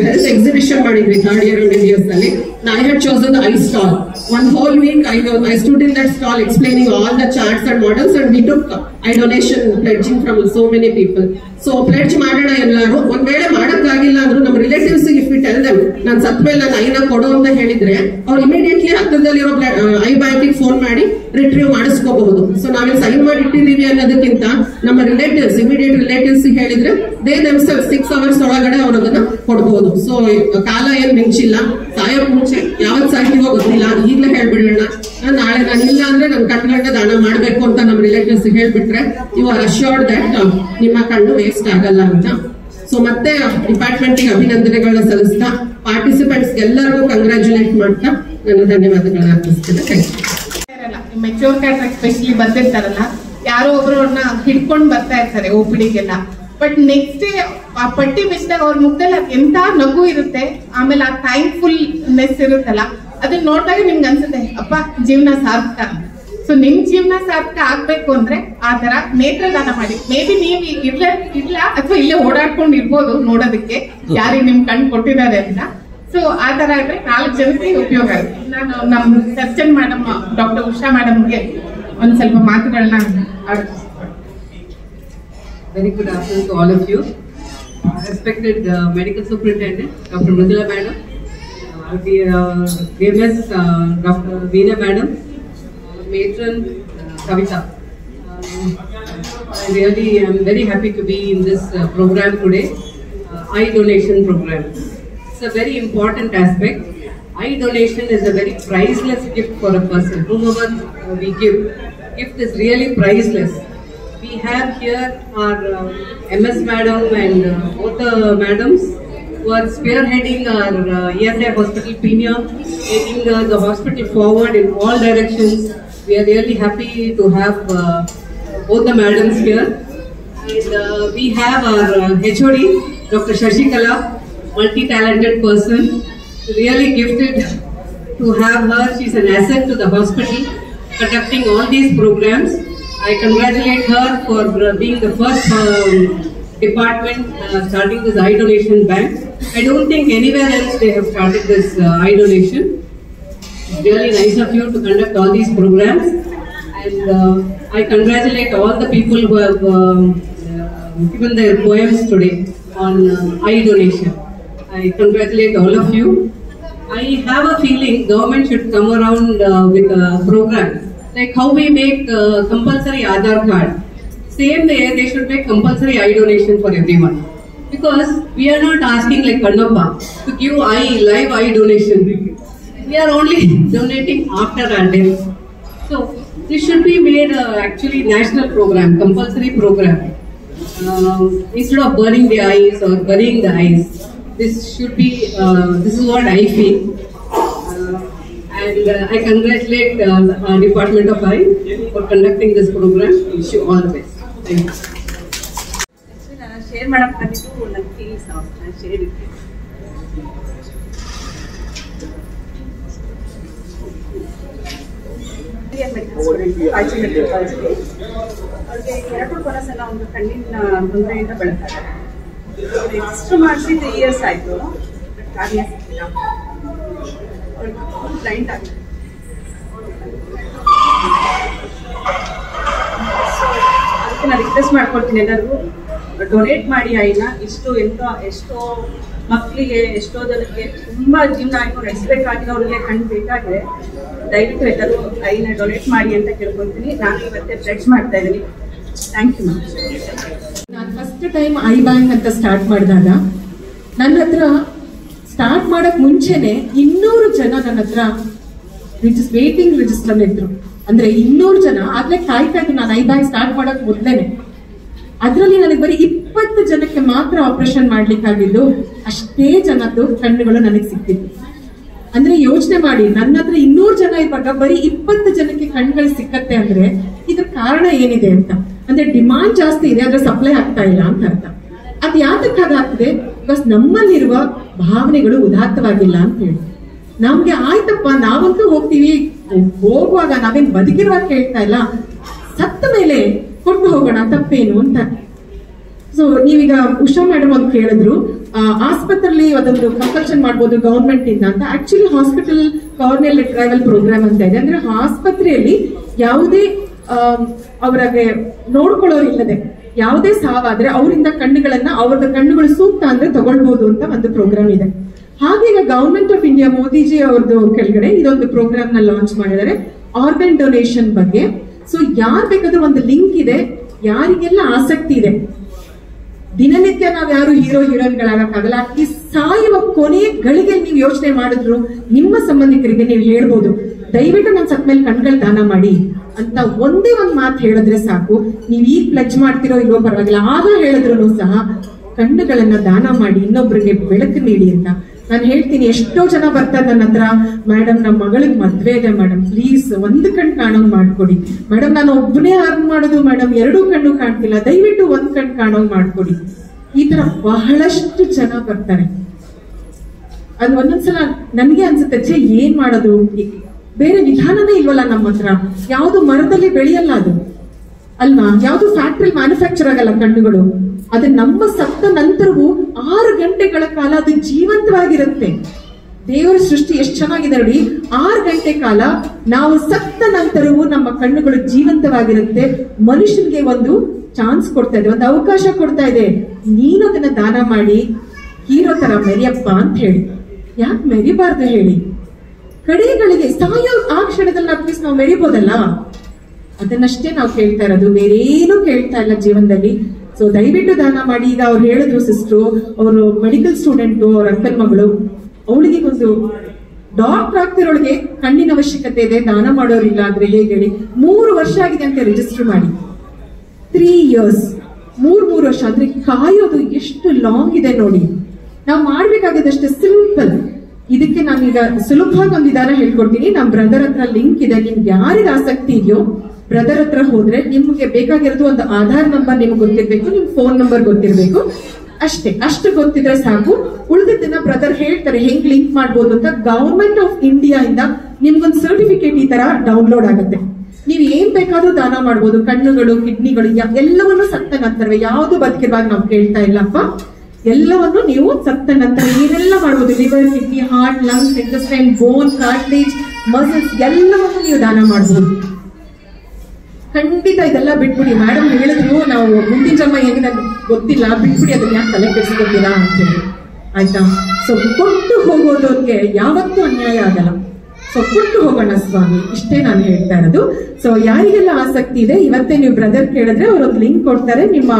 health exhibition ಮಾಡಿದ್ವಿ ಥರ್ಡ್ ಇಯರ್ MBBS ಅಲ್ಲಿ. I had chosen the eye stall. One whole week I stood in that stall explaining all the charts and models, and we took eye donation pledging from so many people. So pledge ಮಾಡೋಣ ಎಲ್ಲರೂ. ಒಂದ್ ವೇಳೆ ಮಾಡಕ್ಕಾಗಿಲ್ಲ ಅಂದ್ರೂ ನಮ್ಮ relatives if we tell them ನಾನು ಸತ್ ಮೇಲೆ ನನ್ನ ಐನ ಕೊಡು ಅಂತ ಹೇಳಿದ್ರೆ ಅವ್ರು ಇಮಿಡಿಯೇಟ್ಲಿ ಹತ್ತಿರದಲ್ಲಿರೋ ಐ ಬ್ಯಾಂಕಿಗೆ ಫೋನ್ ಮಾಡಿ ರಿಟ್ರೀವ್ ಮಾಡಿಸ್ಕೋಬಹುದು. ಸೊ ನಾವೇನು ಸೈನ್ ಮಾಡಿ ಇಟ್ಟಿದೀವಿ ಅನ್ನೋದಕ್ಕಿಂತ ನಮ್ಮ ರಿಲೇಟಿವ್ಸ್ ಇಮಿಡಿಯೇಟ್ ರಿಲೇಟಿವ್ಸ್ ಹೇಳಿದ್ರೆ ದೇ themselves 6 hours ಒಳಗಡೆ ಅವ್ರು ಅದನ್ನ ಕೊಡಬಹುದು. ಸೊ ಕಾಲ ಏನ್ ಮಿಂಚಿಲ್ಲ. ಸಾಯೋಕ್ ಮುಂಚೆ ಯಾವತ್ ಸಾಯ್ತೀವೋ ಗೊತ್ತಿಲ್ಲ, ಈಗಲೇ ಹೇಳ್ಬಿಡೋಣ. ನಾಳೆ ನಾನು ಇಲ್ಲ ಅಂದ್ರೆ ನನ್ ಕಣ್ಗಳನ್ನ ದಾನ ಮಾಡ್ಬೇಕು ಅಂತ ನಮ್ಮ ರಿಲೇಟಿವ್ಸ್ ಹೇಳ್ಬಿಟ್ರೆ ಯು ಆರ್ ಅಶ್ಯೂರ್ಡ್ ದಟ್ ನಿಮ್ಮ ಕಣ್ಣು ವೇಸ್ಟ್ ಆಗಲ್ಲ ಅಂತ. ಸೊ ಮತ್ತೆ ಡಿಪಾರ್ಟ್ಮೆಂಟ್ ಗೆ ಅಭಿನಂದನೆಗಳನ್ನ ಸಲ್ಲಿಸ್ತಾ ಪಾರ್ಟಿಸಿಪೆಂಟ್ಸ್ ಎಲ್ಲರಿಗೂ ಕಂಗ್ರಾಚುಲೇಟ್ ಮಾಡ್ತಾ ನನ್ನ ಧನ್ಯವಾದಗಳನ್ನ ಅರ್ಪಿಸ್ತೇನೆ. ಮೆಚೂರ್ ಕ್ಯಾಟರ್ ಎಸ್ಪೆಷಲಿ ಬಂದಿರ್ತಾರಲ್ಲ, ಯಾರೋ ಒಬ್ರು ಅವ್ರನ್ನ ಹಿಡ್ಕೊಂಡು ಬರ್ತಾ ಇರ್ತಾರೆ OPDಗೆಲ್ಲ. ಬಟ್ ನೆಕ್ಸ್ಟ್ ಡೇ ಆ ಪಟ್ಟಿ ಬಿಚ್ಚಿದಾಗ ಅವ್ರ ಮುಖದಲ್ಲಿ ಎಂತ ನಗು ಇರುತ್ತೆ, ಆಮೇಲೆ ಆ ಥ್ಯಾಂಕ್ಫುಲ್ನೆಸ್ ಇರುತ್ತಲ್ಲ, ಅದನ್ನ ನೋಡಿದಾಗ ನಿಮ್ಗೆ ಅನ್ಸುತ್ತೆ ಅಪ್ಪ ಜೀವನ ಸಾರ್ಥಕ. ಸೊ ನಿಮ್ ಜೀವನ ಸಾರ್ಥಕ ಆಗ್ಬೇಕು ಅಂದ್ರೆ ಆ ತರ ನೇತ್ರದಾನ ಮಾಡಿ. ಮೇ ಬಿ ನೀವು ಇಲ್ಲ ಅಥವಾ ಇಲ್ಲೇ ಓಡಾಡ್ಕೊಂಡು ಇರ್ಬೋದು ನೋಡೋದಕ್ಕೆ ಯಾರಿಗೆ ನಿಮ್ ಕಣ್ಣು ಕೊಟ್ಟಿದ್ದಾರೆ ಅಂತ. ಸೊ ಆ ತರ ಇದ್ರೆ 4 ಜನಕ್ಕೆ ಉಪಯೋಗ ಆಗುತ್ತೆ. ನಾನು ನಮ್ ಸರ್ಜನ್ ಮೇಡಮ್ ಡಾಕ್ಟರ್ ಉಷಾ ಮೇಡಮ್ಗೆ ಒಂದ್ ಸ್ವಲ್ಪ ಮಾತುಗಳನ್ನ Very good afternoon to all of you. Respected Medical Superintendent, Dr. Mridula Madam, BMS Dr. Veena Madam, Matron Kavita. I really am very happy to be in this program today, eye donation program. It's a very important aspect. Eye donation is a very priceless gift for a person. Whomever we give, gift is really priceless. We have here our MS Madam and both the madams who are spearheading our ESI Hospital Premium, taking the hospital forward in all directions. We are really happy to have both the madams here. And we have our HOD, Dr. Shashikala, multi-talented person, really gifted to have her. She's an asset to the hospital, conducting all these programs. I congratulate her for being the first department starting this eye donation bank. I don't think anywhere else they have started this eye donation. It's really nice of you to conduct all these programs, and I congratulate all the people who have given their poems today on eye donation. I congratulate all of you. I have a feeling government should come around with a program like how we make compulsory Aadhaar card. Same way they should make compulsory eye donation for everyone. Because we are not asking like Kannappa to give live eye donation. We are only donating after our death. So this should be made actually national program, compulsory program. Instead of burning the eyes or burying the eyes, this should be. This is what I feel. And I congratulate the Department of Eye for conducting this program. Wish you all the best. Thank you. ನಾನು share ಮಾಡಕ್ ಬಂದಿದ್ದು ನನ್ನ feelings ನಾನು share ಇರ್ತೀನಿ. Medical ಕಾಲೇಜಲ್ಲಿ ಅವ್ರಿಗೆ 2 ಸಲ ಒಂದು ಕಣ್ಣಿನ ತೊಂದರೆಯಿಂದ ಬಳಸ್ತಾರೆ. ರಿಜಿಸ್ಟರ್ ಮಾಡಿಸಿ 3 years ಆಯಿತು. ಕಾರ್ಯ ಸಿಕ್ಕಿಲ್ಲ. ಬ್ಲೈಂಡ್ ಆಗಿದೆ. ಅದಕ್ಕೆ ನಾನು ರಿಕ್ವೆಸ್ಟ್ ಮಾಡ್ಕೊಳ್ತೀನಿ ಎಲ್ಲರಿಗೂ ಡೊನೇಟ್ ಮಾಡಿ ಐನ. ಎಷ್ಟೋ ಮಕ್ಕಳಿಗೆ ಎಷ್ಟೋ ಜನಕ್ಕೆ ತುಂಬಾ ಜೀವನ ಆಯ್ತು ನಡೆಸಬೇಕಾಗಿರೋರಿಗೆ ಕಣ್ಣು ಬೇಕಾಗಿದೆ. ದಯವಿಟ್ಟು ಎಲ್ಲರೂ ಐನ ಡೊನೇಟ್ ಮಾಡಿ ಅಂತ ಕೇಳ್ಕೊಳ್ತೀನಿ. ನಾನು ಇವತ್ತೇ ಪ್ಲೆಡ್ಜ್ ಮಾಡ್ತಾ ಇದ್ದೀನಿ. Thank you ma'am. ನಾನು ಫಸ್ಟ್ ಟೈಮ್ ಐ ಬ್ಯಾಂಕ್ ಅಂತ ಸ್ಟಾರ್ಟ್ ಮಾಡಿದಾಗ ನನ್ನ ಹತ್ರ ಸ್ಟಾರ್ಟ್ ಮಾಡಕ್ ಮುಂಚೆನೆ 200 ಜನ ನನ್ನ ಹತ್ರ ವೇಟಿಂಗ್ ರಿಜಿಸ್ಟರ್ ಇದ್ರು. ಅಂದ್ರೆ 200 ಜನ ಆಗ್ಲೇ ಕಾಯ್ತಾ ಇದ್ರು ನಾನು ಐ ಬ್ಯಾಂಕ್ ಸ್ಟಾರ್ಟ್ ಮಾಡಕ್ ಮೊದ್ಲೇನೆ. ಅದ್ರಲ್ಲಿ ನನಗೆ ಬರೀ 20 ಜನಕ್ಕೆ ಮಾತ್ರ ಆಪರೇಷನ್ ಮಾಡ್ಲಿಕ್ಕಾಗಿದ್ದು. ಅಷ್ಟೇ ಜನದ್ದು ಕಣ್ಣುಗಳು ನನಗೆ ಸಿಕ್ತಿತ್ತು. ಅಂದ್ರೆ ಯೋಚನೆ ಮಾಡಿ, ನನ್ನ ಹತ್ರ 200 ಜನ ಇರುವಾಗ ಬರೀ 20 ಜನಕ್ಕೆ ಕಣ್ಗಳು ಸಿಕ್ಕತ್ತೆ ಅಂದ್ರೆ ಇದ್ರ ಕಾರಣ ಏನಿದೆ ಅಂತ. ಅಂದ್ರೆ ಡಿಮಾಂಡ್ ಜಾಸ್ತಿ ಇದೆ, ಆದ್ರೆ ಸಪ್ಲೈ ಆಗ್ತಾ ಇಲ್ಲ ಅಂತ ಅರ್ಥ. ಅದ್ ಯಾತಕ್ಕೆ ಹಾಗಾಗ್ತದೆ? ಬಿಕಾಸ್ ನಮ್ಮಲ್ಲಿರುವ ಭಾವನೆಗಳು ಉದಾತ್ತವಾಗಿಲ್ಲ ಅಂತ ಹೇಳಿ. ನಮ್ಗೆ ಆಯ್ತಪ್ಪ, ನಾವಂತೂ ಹೋಗ್ತೀವಿ, ಹೋಗುವಾಗ ನಾವೇನ್ ಬದುಕಿರುವಾಗ ಕೇಳ್ತಾ ಇಲ್ಲ, ಸತ್ತ ಮೇಲೆ ಕೊಟ್ಟು ಹೋಗೋಣ, ತಪ್ಪೇನು ಅಂತ. ಸೊ ನೀವೀಗ ಉಷಾ ಮೇಡಮ್ ಅಂತ ಕೇಳಿದ್ರು, ಆಸ್ಪತ್ರೆಯಲ್ಲಿ ಅದೊಂದು ಕಂಪಲ್ಷನ್ ಮಾಡ್ಬೋದು ಗವರ್ಮೆಂಟ್ ಇಂದ ಅಂತ. ಆಕ್ಚುಲಿ ಹಾಸ್ಪಿಟಲ್ ಕಾರ್ನಿಯಲ್ ರಿಟ್ರೈವಲ್ ಪ್ರೋಗ್ರಾಮ್ ಅಂತ ಇದೆ. ಅಂದ್ರೆ ಆಸ್ಪತ್ರೆಯಲ್ಲಿ ಯಾವುದೇ ಅವರಿಗೆ ನೋಡ್ಕೊಳ್ಳೋರಿಲ್ಲದೆ ಯಾವುದೇ ಸಾವಾದ್ರೆ ಅವರಿಂದ ಕಣ್ಣುಗಳನ್ನ, ಅವ್ರದ್ದು ಕಣ್ಣುಗಳು ಸೂಕ್ತ ಅಂದ್ರೆ ತಗೊಳ್ಬಹುದು ಅಂತ ಒಂದು ಪ್ರೋಗ್ರಾಮ್ ಇದೆ. ಹಾಗೆ ಈಗ ಗವರ್ಮೆಂಟ್ ಆಫ್ ಇಂಡಿಯಾ ಮೋದಿಜಿ ಅವ್ರದ್ದು ಕೆಳಗಡೆ ಇದೊಂದು ಪ್ರೋಗ್ರಾಮ್ ನ ಲಾಂಚ್ ಮಾಡಿದ್ದಾರೆ ಆರ್ಗನ್ ಡೊನೇಷನ್ ಬಗ್ಗೆ. ಸೊ ಯಾರ್ ಬೇಕಾದ್ರೂ ಒಂದು ಲಿಂಕ್ ಇದೆ, ಯಾರಿಗೆಲ್ಲ ಆಸಕ್ತಿ ಇದೆ. ದಿನನಿತ್ಯ ನಾವ್ ಯಾರು ಹೀರೋ ಹೀರೋಯಿನ್ಗಳಾಗಕ್ಕಾಗಲ್ಲ. ಈ ಸಾಯುವ ಕೊನೆಯ ಗಳಿಗೆ ನೀವು ಯೋಚನೆ ಮಾಡಿದ್ರು ನಿಮ್ಮ ಸಂಬಂಧಿಕರಿಗೆ ನೀವು ಹೇಳ್ಬೋದು, ದಯವಿಟ್ಟು ನಾನು ಸತ್ ಮೇಲೆ ಕಣ್ಗಳು ದಾನ ಮಾಡಿ ಅಂತ ಒಂದೇ ಒಂದ್ ಮಾತು ಹೇಳಿದ್ರೆ ಸಾಕು. ನೀವ್ ಈಗ ಪ್ಲೆಜ್ ಮಾಡ್ತಿರೋ ಇಲ್ವೋ ಪರವಾಗಿಲ್ಲ, ಆಗ ಹೇಳಿದ್ರು ಸಹ ಕಣ್ಣುಗಳನ್ನ ದಾನ ಮಾಡಿ ಇನ್ನೊಬ್ರಿಗೆ ಬೆಳಕು ನೀಡಿ ಅಂತ ನಾನು ಹೇಳ್ತೀನಿ. ಎಷ್ಟೋ ಜನ ಬರ್ತಾರೆ ನನ್ನ ಹತ್ರ, ಮೇಡಮ್ ನಮ್ಮ ಮಗಳಿಗೆ ಮದ್ವೆ ಇದೆ ಮೇಡಮ್, ಪ್ಲೀಸ್ ಒಂದು ಕಣ್ಣು ಕಾಣೋಂಗ್ ಮಾಡ್ಕೊಡಿ ಮೇಡಮ್, ನಾನು ಒಬ್ಬನೇ ಅರ್ನ್ ಮಾಡೋದು ಮೇಡಮ್, 2 ಕಣ್ಣು ಕಾಣ್ತಿಲ್ಲ, ದಯವಿಟ್ಟು ಒಂದ್ ಕಣ್ಣು ಕಾಣೋಂಗ್ ಮಾಡ್ಕೊಡಿ. ಈ ತರ ಬಹಳಷ್ಟು ಜನ ಬರ್ತಾರೆ. ಅದು ಒಂದೊಂದ್ಸಲ ನನ್ಗೆ ಅನ್ಸುತ್ತೆ, ಛೇ ಏನ್ ಮಾಡೋದು, ಬೇರೆ ವಿಧಾನನೇ ಇಲ್ವಲ್ಲ ನಮ್ಮ ಹತ್ರ. ಯಾವ್ದು ಮರದಲ್ಲಿ ಬೆಳೆಯಲ್ಲ ಅದು ಅಲ್ವಾ, ಯಾವ್ದು ಫ್ಯಾಕ್ಟ್ರಿ ಮ್ಯಾನುಫ್ಯಾಕ್ಚರ್ ಆಗಲ್ಲ ಕಣ್ಣುಗಳು. ಅದು ನಮ್ಮ ಸತ್ತ ನಂತರವೂ 6 ಗಂಟೆಗಳ ಕಾಲ ಅದು ಜೀವಂತವಾಗಿರುತ್ತೆ. ದೇವರ ಸೃಷ್ಟಿ ಎಷ್ಟು ಚೆನ್ನಾಗಿದೆ ನೋಡಿ. 6 ಗಂಟೆ ಕಾಲ ನಾವು ಸತ್ತ ನಂತರವೂ ನಮ್ಮ ಕಣ್ಣುಗಳು ಜೀವಂತವಾಗಿರುತ್ತೆ. ಮನುಷ್ಯನಿಗೆ ಒಂದು ಚಾನ್ಸ್ ಕೊಡ್ತಾ ಇದೆ, ಒಂದು ಅವಕಾಶ ಕೊಡ್ತಾ ಇದೆ, ನೀನು ಅದನ್ನ ದಾನ ಮಾಡಿ ಹೀರೋ ತರ ಮೆರಿಯಪ್ಪ ಅಂತ ಹೇಳಿ. ಯಾಕೆ ಮೆರಿಬಾರ್ದು ಹೇಳಿ? ಕಡೆಗಳಿಗೆ ಸಾಯೋ ಆ ಕ್ಷಣದಲ್ಲಿ ಅಟ್ಲೀಸ್ಟ್ ನಾವು ಮೆರಿಬೋದಲ್ಲ, ಅದನ್ನಷ್ಟೇ ನಾವು ಕೇಳ್ತಾ ಇರೋದು, ಬೇರೇನು ಕೇಳ್ತಾ ಇಲ್ಲ ಜೀವನದಲ್ಲಿ. ಸೊ ದಯವಿಟ್ಟು ದಾನ ಮಾಡಿ. ಈಗ ಅವ್ರು ಹೇಳಿದ್ರು ಸಿಸ್ಟ್ರು, ಅವರು ಮೆಡಿಕಲ್ ಸ್ಟೂಡೆಂಟ್, ಅವ್ರ ಅಂಕಲ್ ಮಗಳು, ಅವಳಿಗೆ ಒಂದು ಡಾಕ್ಟರ್ ಆಗ್ತಿರೋಳಿಗೆ ಕಣ್ಣಿನ ಅವಶ್ಯಕತೆ ಇದೆ, ದಾನ ಮಾಡೋರಿಲ್ಲ ಅಂದ್ರೆ ಹೇಗೆ ಹೇಳಿ? 3 ವರ್ಷ ಆಗಿದೆ ಅಂತ ರಿಜಿಸ್ಟರ್ ಮಾಡಿ. 3 years, 3 ವರ್ಷ ಅಂದ್ರೆ ಕಾಯೋದು ಎಷ್ಟು ಲಾಂಗ್ ಇದೆ ನೋಡಿ. ನಾವು ಮಾಡ್ಬೇಕಾಗಿದ್ದಷ್ಟೇ ಸಿಂಪಲ್. ಇದಕ್ಕೆ ನಾನೀಗ ಸುಲಭವಾಗಿ ಒಂದು ವಿಧಾನ ಹೇಳ್ಕೊಡ್ತೀನಿ. ನಮ್ಮ ಬ್ರದರ್ ಹತ್ರ ಲಿಂಕ್ ಇದೆ, ನಿಮ್ಗೆ ಯಾರಿಗೆ ಆಸಕ್ತಿ ಇದೆಯೋ ಬ್ರದರ್ ಹತ್ರ ಹೋದ್ರೆ ನಿಮ್ಗೆ ಬೇಕಾಗಿರೋದು ಒಂದು ಆಧಾರ್ ನಂಬರ್ ನಿಮ್ಗೆ ಗೊತ್ತಿರ್ಬೇಕು, ನಿಮ್ ಫೋನ್ ನಂಬರ್ ಗೊತ್ತಿರ್ಬೇಕು ಅಷ್ಟೇ. ಅಷ್ಟು ಗೊತ್ತಿದ್ರೆ ಸಾಕು. ಉಳಿದಿದ್ದನ್ನ ಬ್ರದರ್ ಹೇಳ್ತಾರೆ ಹೆಂಗ್ ಲಿಂಕ್ ಮಾಡ್ಬೋದು ಅಂತ. ಗವರ್ಮೆಂಟ್ ಆಫ್ ಇಂಡಿಯಾ ಇಂದ ನಿಮ್ಗೊಂದು ಸರ್ಟಿಫಿಕೇಟ್ ಈ ತರ ಡೌನ್ಲೋಡ್ ಆಗುತ್ತೆ. ನೀವು ಏನ್ ಬೇಕಾದ್ರೂ ದಾನ ಮಾಡ್ಬೋದು, ಕಣ್ಣುಗಳು, ಕಿಡ್ನಿಗಳು, ಎಲ್ಲವನ್ನೂ ಸತ್ತ ನಂತರವೇ, ಯಾವ್ದು ಬದುಕಿರುವಾಗ ನಾವು ಕೇಳ್ತಾ ಇಲ್ಲಪ್ಪ, ಎಲ್ಲವನ್ನು ನೀವು ಸತ್ತ ನಂತರ ಏನೆಲ್ಲ ಮಾಡ್ಬೋದು. Liver, kidney, heart, lungs, intestine, bone, cartilage, muscles ಎಲ್ಲವನ್ನು ನೀವು ದಾನ ಮಾಡ್ಬೋದು. ಖಂಡಿತ ಇದೆಲ್ಲ ಬಿಟ್ಬಿಡಿ. ಮೇಡಮ್ ಹೇಳಿದ್ರು ನಾವು ಮುಂದಿನ ಜನ್ಮ ಏನಿದೆ ಗೊತ್ತಿಲ್ಲ, ಬಿಟ್ಬಿಡಿ, ಅದನ್ನ ಯಾಕೆ ತಲೆ ಕೆಡಿಸ್ಕೊತೀರಾ ಅಂತ ಹೇಳಿ, ಆಯ್ತಾ? ಸೊ ಕೊಟ್ಟು ಹೋಗೋದಕ್ಕೆ ಯಾವತ್ತೂ ಅನ್ಯಾಯ ಆಗಲ್ಲ. ಸೊ ಕೊಟ್ಟು ಹೋಗೋಣ ಸ್ವಾಮಿ, ಇಷ್ಟೇ ನಾನು ಹೇಳ್ತಾ ಇರೋದು. ಸೊ ಯಾರಿಗೆಲ್ಲ ಆಸಕ್ತಿ ಇದೆ ಇವತ್ತೇ ನೀವು ಬ್ರದರ್ ಕೇಳಿದ್ರೆ ಅವರೊಂದು ಲಿಂಕ್ ಕೊಡ್ತಾರೆ. ನಿಮ್ಮ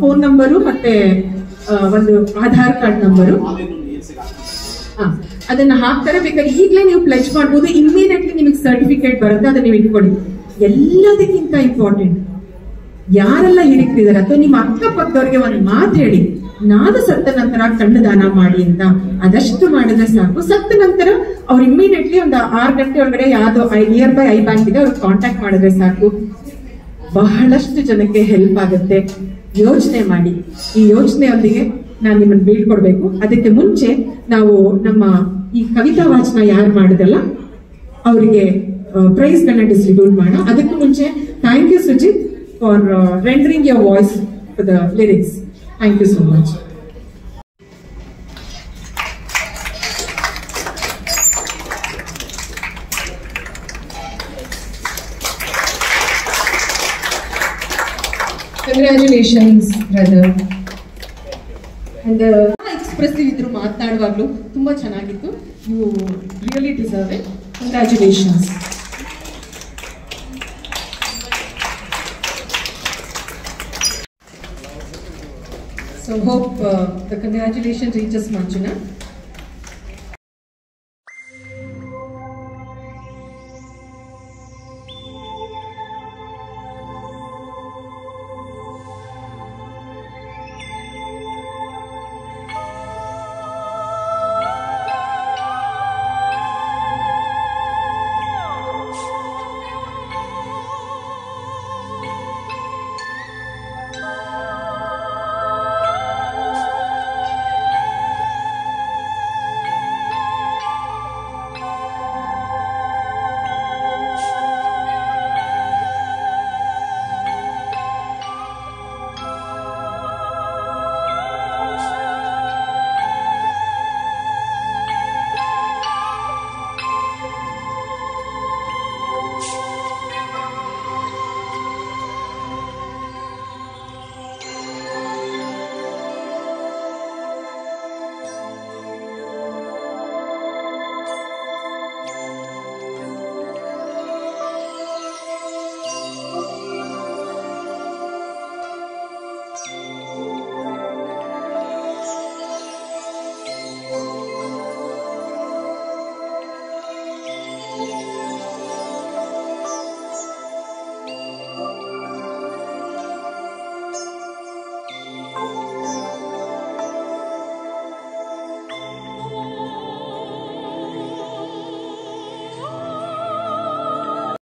ಫೋನ್ ನಂಬರು ಮತ್ತೆ ಒಂದು ಆಧಾರ್ ಕಾರ್ಡ್ ನಂಬರು ಅದನ್ನ ಹಾಕ್ತಾರೆ. ಬೇಕಾದ್ರೆ ಈಗಲೇ ನೀವು ಪ್ಲೆಜ್ ಮಾಡ್ಬೋದು. ಇಮಿಡಿಯೇಟ್ಲಿ ನಿಮಗೆ ಸರ್ಟಿಫಿಕೇಟ್ ಬರುತ್ತೆ, ಅದನ್ನ ನೀವು ಇಟ್ಕೊಳ್ಳಿ. ಎಲ್ಲದಕ್ಕಿಂತ ಇಂಪಾರ್ಟೆಂಟ್, ಯಾರೆಲ್ಲ ಹಿಡಿತಿದಾರೆ ಅಥವಾ ನಿಮ್ಮ ಅಕ್ಕಪಕ್ಕದವ್ರಿಗೆ ಒಂದು ಮಾತು ಹೇಳಿ, ನಾನು ಸತ್ತ ನಂತರ ಕಣ್ಣು ದಾನ ಮಾಡಿ ಅಂತ. ಅದಷ್ಟು ಮಾಡಿದ್ರೆ ಸಾಕು. ಸತ್ತ ನಂತರ ಅವ್ರು ಇಮಿಡಿಯೇಟ್ಲಿ ಒಂದು 6 ಗಂಟೆ ಒಳಗಡೆ ಯಾವ್ದೋ ನಿಯರ್ ಬೈ ಐ ಬ್ಯಾಂಕ್ ಇದೆ, ಅವ್ರಿಗೆ ಕಾಂಟ್ಯಾಕ್ಟ್ ಮಾಡಿದ್ರೆ ಸಾಕು. ಬಹಳಷ್ಟು ಜನಕ್ಕೆ ಹೆಲ್ಪ್ ಆಗುತ್ತೆ. ಯೋಚನೆ ಮಾಡಿ. ಈ ಯೋಚನೆಯೊಂದಿಗೆ ನಾನು ನಿಮ್ಮನ್ನು ಬೀಳ್ಕೊಡ್ಬೇಕು. ಅದಕ್ಕೆ ಮುಂಚೆ ನಾವು ನಮ್ಮ ಈ ಕವಿತಾ ವಾಚನ ಯಾರು ಮಾಡಿದಲ್ಲ ಅವರಿಗೆ ಪ್ರೈಸ್ ಗಳನ್ನ ಡಿಸ್ಟ್ರಿಬ್ಯೂಟ್ ಮಾಡೋಣ. ಅದಕ್ಕೂ ಮುಂಚೆ thank you Sujith for rendering your voice for the lyrics. Thank you so much. Congratulations, brother. And expressive ಇದ್ರು ಮಾತನಾಡುವಾಗಲೂ ತುಂಬಾ ಚೆನ್ನಾಗಿತ್ತು. You really deserve it. Congratulations. So hope the congratulations reaches Manjuna.